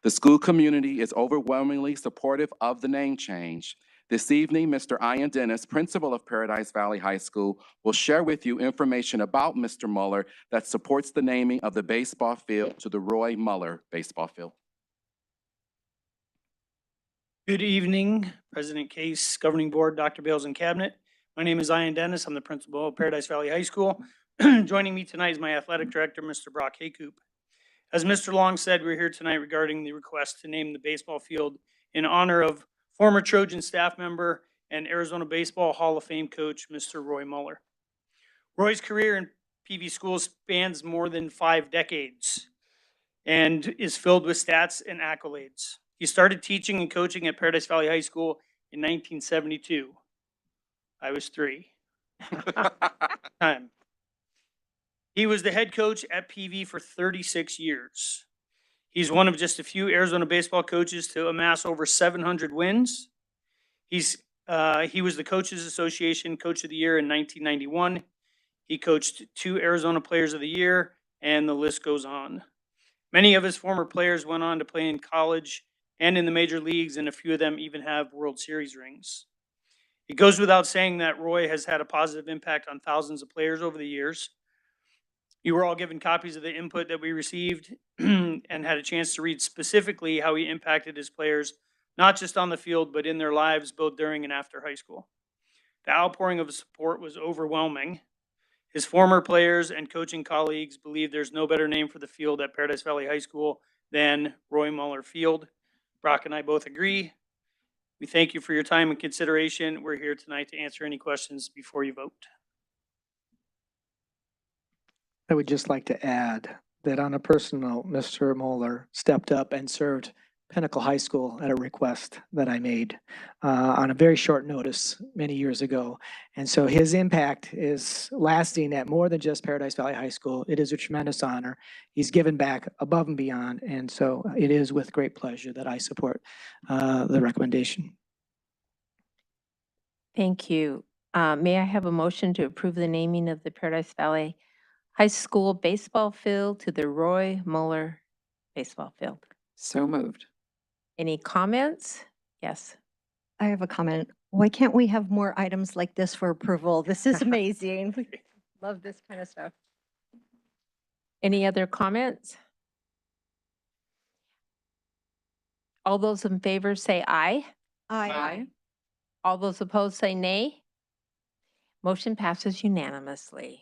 Speaker 9: The school community is overwhelmingly supportive of the name change. This evening, Mr. Ian Dennis, principal of Paradise Valley High School, will share with you information about Mr. Muller that supports the naming of the baseball field to the Roy Muller Baseball Field.
Speaker 18: Good evening, President Case, Governing Board, Dr. Bales, and Cabinet. My name is Ian Dennis. I'm the principal of Paradise Valley High School. Joining me tonight is my athletic director, Mr. Brock Haycoop. As Mr. Long said, we're here tonight regarding the request to name the baseball field in honor of former Trojan staff member and Arizona Baseball Hall of Fame coach, Mr. Roy Muller. Roy's career in PV schools spans more than 5 decades and is filled with stats and accolades. He started teaching and coaching at Paradise Valley High School in 1972. I was 3. He was the head coach at PV for 36 years. He's one of just a few Arizona baseball coaches to amass over 700 wins. He was the Coaches Association Coach of the Year in 1991. He coached 2 Arizona Players of the Year, and the list goes on. Many of his former players went on to play in college and in the major leagues, and a few of them even have World Series rings. It goes without saying that Roy has had a positive impact on thousands of players over the years. You were all given copies of the input that we received and had a chance to read specifically how he impacted his players, not just on the field, but in their lives, both during and after high school. The outpouring of support was overwhelming. His former players and coaching colleagues believe there's no better name for the field at Paradise Valley High School than Roy Muller Field. Brock and I both agree. We thank you for your time and consideration. We're here tonight to answer any questions before you vote.
Speaker 24: I would just like to add that on a personal note, Mr. Moeller stepped up and served Pinnacle High School at a request that I made on a very short notice many years ago. And so his impact is lasting at more than just Paradise Valley High School. It is a tremendous honor. He's given back above and beyond. And so it is with great pleasure that I support the recommendation.
Speaker 1: Thank you. May I have a motion to approve the naming of the Paradise Valley High School baseball field to the Roy Muller baseball field?
Speaker 14: So moved.
Speaker 1: Any comments? Yes.
Speaker 16: I have a comment. Why can't we have more items like this for approval? This is amazing. Love this kind of stuff.
Speaker 1: Any other comments? All those in favor say aye.
Speaker 16: Aye.
Speaker 1: All those opposed say nay. Motion passes unanimously.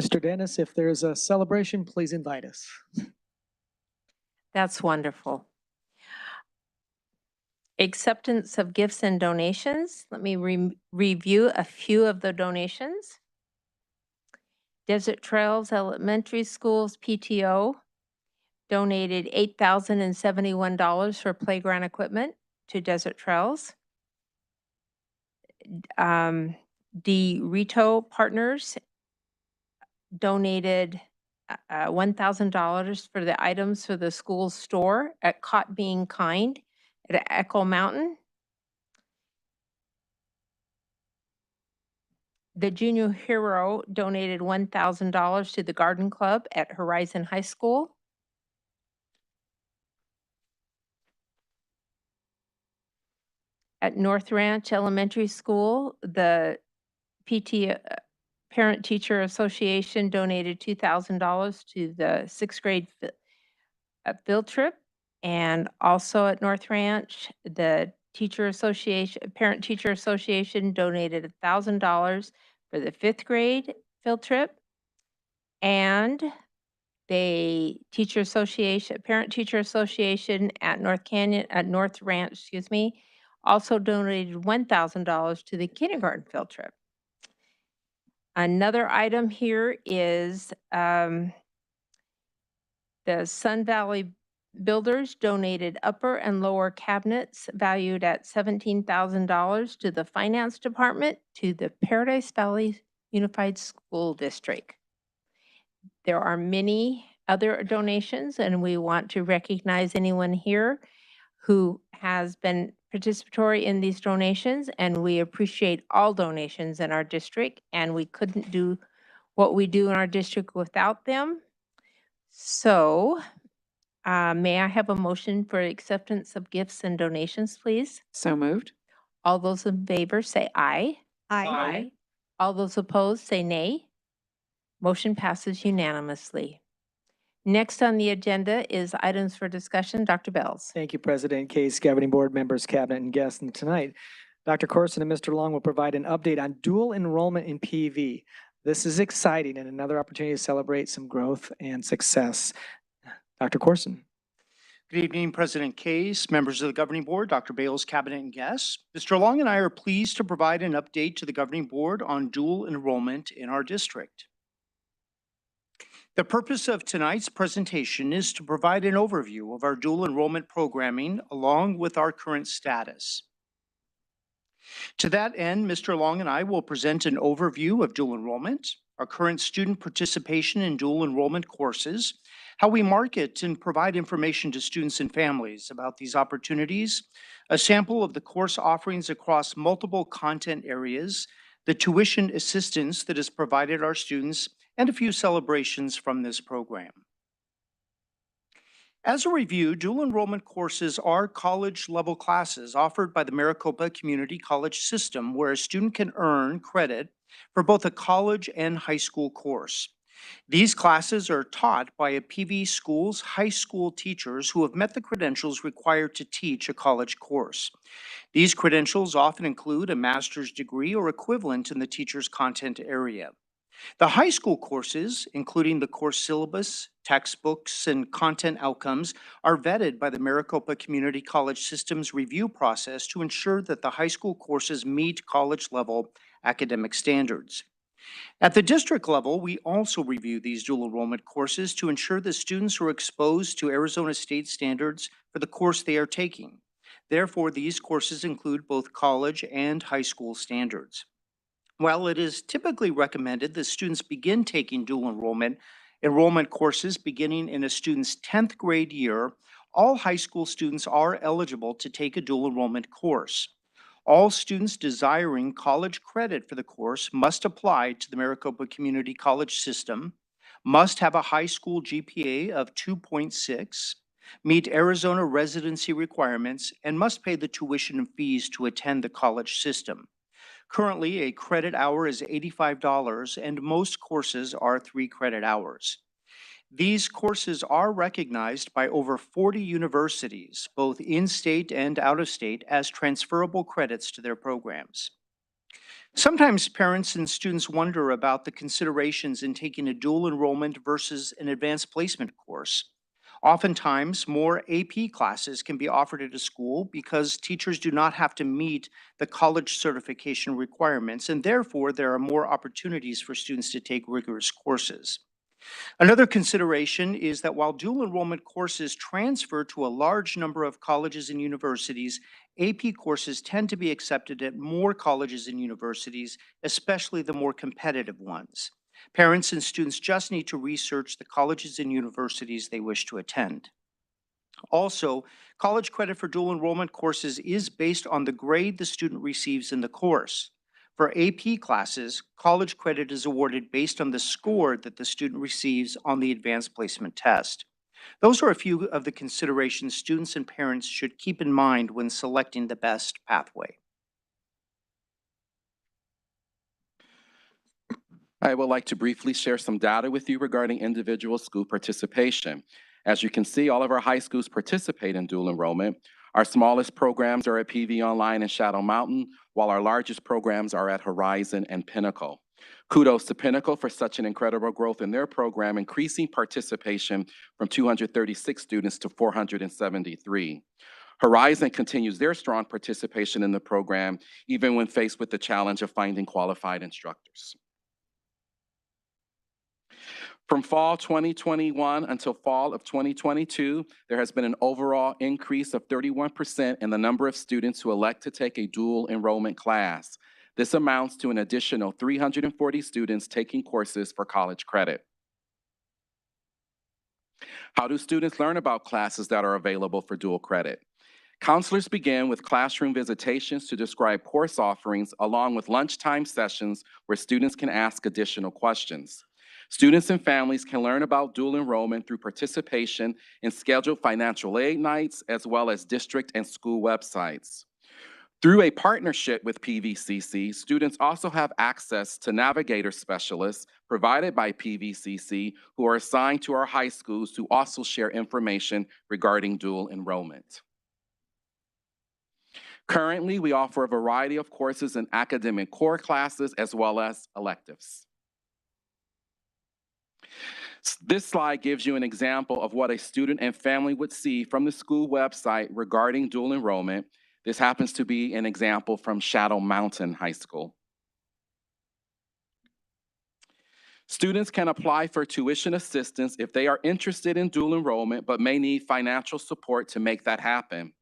Speaker 24: Mr. Dennis, if there's a celebration, please invite us.
Speaker 1: That's wonderful. Acceptance of gifts and donations. Let me review a few of the donations. Desert Trails Elementary Schools PTO donated $8,071 for playground equipment to Desert Trails. DeRito Partners donated $1,000 for the items for the school store at Caught Being Kind at Echo Mountain. The Junior Hero donated $1,000 to the Garden Club at Horizon High School. At North Ranch Elementary School, the Parent Teacher Association donated $2,000 to the 6th grade field trip. And also at North Ranch, the Parent Teacher Association donated $1,000 for the 5th grade field trip. And the Parent Teacher Association at North Ranch, also donated $1,000 to the kindergarten field trip. Another item here is the Sun Valley Builders donated upper and lower cabinets valued at $17,000 to the finance department to the Paradise Valley Unified School District. There are many other donations, and we want to recognize anyone here who has been participatory in these donations, and we appreciate all donations in our district, and we couldn't do what we do in our district without them. So may I have a motion for acceptance of gifts and donations, please?
Speaker 14: So moved.
Speaker 1: All those in favor say aye.
Speaker 16: Aye.
Speaker 1: All those opposed say nay. Motion passes unanimously. Next on the agenda is items for discussion. Dr. Bells.
Speaker 24: Thank you, President Case, governing board members, cabinet, and guests. And tonight, Dr. Corson and Mr. Long will provide an update on dual enrollment in PV. This is exciting and another opportunity to celebrate some growth and success. Dr. Corson.
Speaker 13: Good evening, President Case, members of the governing board, Dr. Bales, cabinet, and guests. Mr. Long and I are pleased to provide an update to the governing board on dual enrollment in our district. The purpose of tonight's presentation is to provide an overview of our dual enrollment programming along with our current status. To that end, Mr. Long and I will present an overview of dual enrollment, our current student participation in dual enrollment courses, how we market and provide information to students and families about these opportunities, a sample of the course offerings across multiple content areas, the tuition assistance that is provided our students, and a few celebrations from this program. As a review, dual enrollment courses are college-level classes offered by the Maricopa Community College System where a student can earn credit for both a college and high school course. These classes are taught by a PV school's high school teachers who have met the credentials required to teach a college course. These credentials often include a master's degree or equivalent in the teacher's content area. The high school courses, including the course syllabus, textbooks, and content outcomes, are vetted by the Maricopa Community College System's review process to ensure that the high school courses meet college-level academic standards. At the district level, we also review these dual enrollment courses to ensure that students are exposed to Arizona state standards for the course they are taking. Therefore, these courses include both college and high school standards. While it is typically recommended that students begin taking dual enrollment courses beginning in a student's 10th grade year, all high school students are eligible to take a dual enrollment course. All students desiring college credit for the course must apply to the Maricopa Community College System, must have a high school GPA of 2.6, meet Arizona residency requirements, and must pay the tuition and fees to attend the college system. Currently, a credit hour is $85, and most courses are 3 credit hours. These courses are recognized by over 40 universities, both in-state and out-of-state, as transferable credits to their programs. Sometimes parents and students wonder about the considerations in taking a dual enrollment versus an advanced placement course. Oftentimes, more AP classes can be offered at a school because teachers do not have to meet the college certification requirements, and therefore there are more opportunities for students to take rigorous courses. Another consideration is that while dual enrollment courses transfer to a large number of colleges and universities, AP courses tend to be accepted at more colleges and universities, especially the more competitive ones. Parents and students just need to research the colleges and universities they wish to attend. Also, college credit for dual enrollment courses is based on the grade the student receives in the course. For AP classes, college credit is awarded based on the score that the student receives on the advanced placement test. Those are a few of the considerations students and parents should keep in mind when selecting the best pathway.
Speaker 9: I would like to briefly share some data with you regarding individual school participation. As you can see, all of our high schools participate in dual enrollment. Our smallest programs are at PV Online and Shadow Mountain, while our largest programs are at Horizon and Pinnacle. Kudos to Pinnacle for such an incredible growth in their program, increasing participation from 236 students to 473. Horizon continues their strong participation in the program, even when faced with the challenge of finding qualified instructors. From fall 2021 until fall of 2022, there has been an overall increase of 31% in the number of students who elect to take a dual enrollment class. This amounts to an additional 340 students taking courses for college credit. How do students learn about classes that are available for dual credit? Counselors begin with classroom visitations to describe course offerings, along with lunchtime sessions where students can ask additional questions. Students and families can learn about dual enrollment through participation in scheduled financial aid nights, as well as district and school websites. Through a partnership with PVCC, students also have access to navigator specialists provided by PVCC who are assigned to our high schools to also share information regarding dual enrollment. Currently, we offer a variety of courses in academic core classes as well as electives. This slide gives you an example of what a student and family would see from the school website regarding dual enrollment. This happens to be an example from Shadow Mountain High School. Students can apply for tuition assistance if they are interested in dual enrollment but may need financial support to make that happen.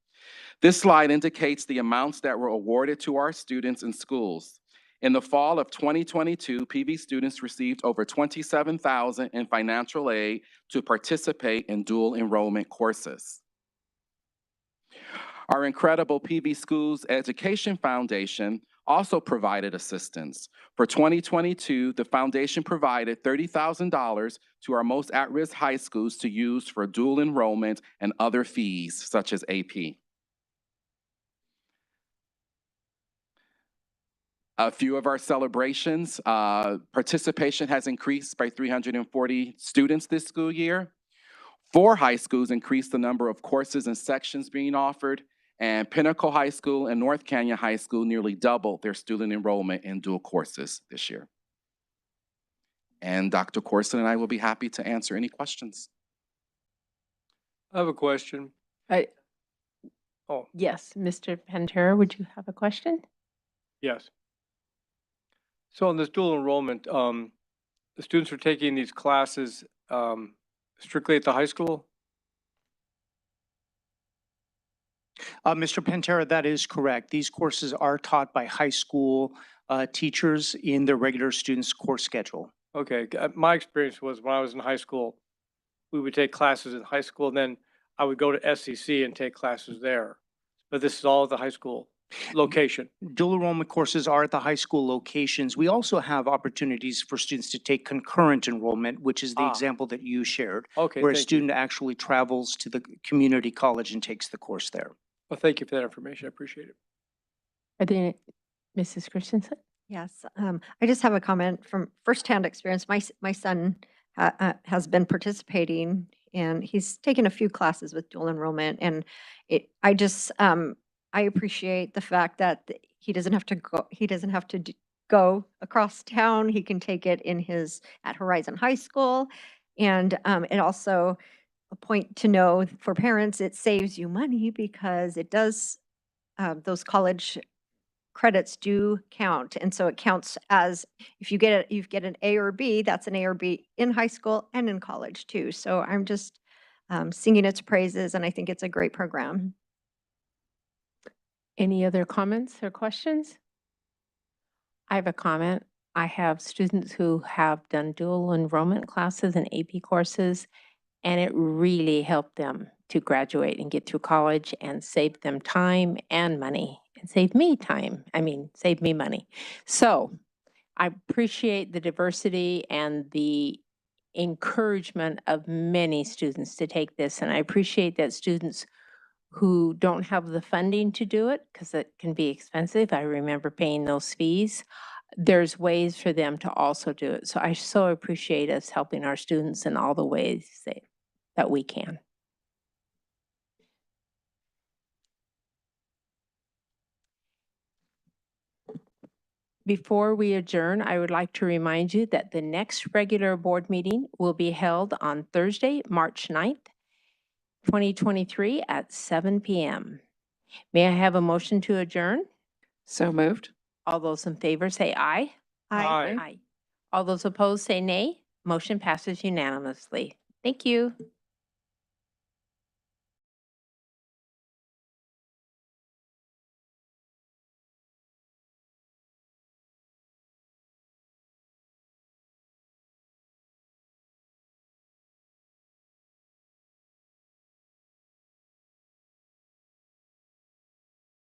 Speaker 9: This slide indicates the amounts that were awarded to our students and schools. In the fall of 2022, PV students received over $27,000 in financial aid to participate in dual enrollment courses. Our incredible PV Schools Education Foundation also provided assistance. For 2022, the foundation provided $30,000 to our most at-risk high schools to use for dual enrollment and other fees such as AP. A few of our celebrations, participation has increased by 340 students this school year. 4 high schools increased the number of courses and sections being offered, and Pinnacle High School and North Canyon High School nearly doubled their student enrollment in dual courses this year. And Dr. Corson and I will be happy to answer any questions.
Speaker 19: I have a question.
Speaker 1: Yes, Mr. Pantera, would you have a question?
Speaker 19: Yes. So on this dual enrollment, the students are taking these classes strictly at the high school?
Speaker 13: Mr. Pantera, that is correct. These courses are taught by high school teachers in their regular students' course schedule.
Speaker 19: Okay, my experience was when I was in high school, we would take classes in high school, and then I would go to SEC and take classes there. But this is all at the high school location.
Speaker 13: Dual enrollment courses are at the high school locations. We also have opportunities for students to take concurrent enrollment, which is the example that you shared,
Speaker 19: Okay,
Speaker 13: where a
Speaker 19: thank you.
Speaker 13: student actually travels to the community college and takes the course there.
Speaker 19: Well, thank you for that information. I appreciate it.
Speaker 1: Are there, Mrs. Christensen?
Speaker 16: Yes, I just have a comment from firsthand experience. My son has been participating and he's taken a few classes with dual enrollment, and I appreciate the fact that he doesn't have to go across town. He can take it at Horizon High School, and it also a point to know for parents, it saves you money because it does those college credits do count, and so it counts as if you get an A or B, that's an A or B in high school and in college too. So I'm just singing its praises, and I think it's a great program.
Speaker 1: Any other comments or questions? I have a comment. I have students who have done dual enrollment classes and AP courses, and it really helped them to graduate and get through college and save them time and money. And save me time. Save me money. So I appreciate the diversity and the encouragement of many students to take this. And I appreciate that students who don't have the funding to do it, because it can be expensive. I remember paying those fees. There's ways for them to also do it. So I so appreciate us helping our students in all the ways that we can. Before we adjourn, I would like to remind you that the next regular board meeting will be held on Thursday, March 9th, 2023 at 7 p.m. May I have a motion to adjourn?
Speaker 14: So moved.
Speaker 1: All those in favor say aye.
Speaker 19: Aye.
Speaker 1: All those opposed say nay. Motion passes unanimously. Thank you.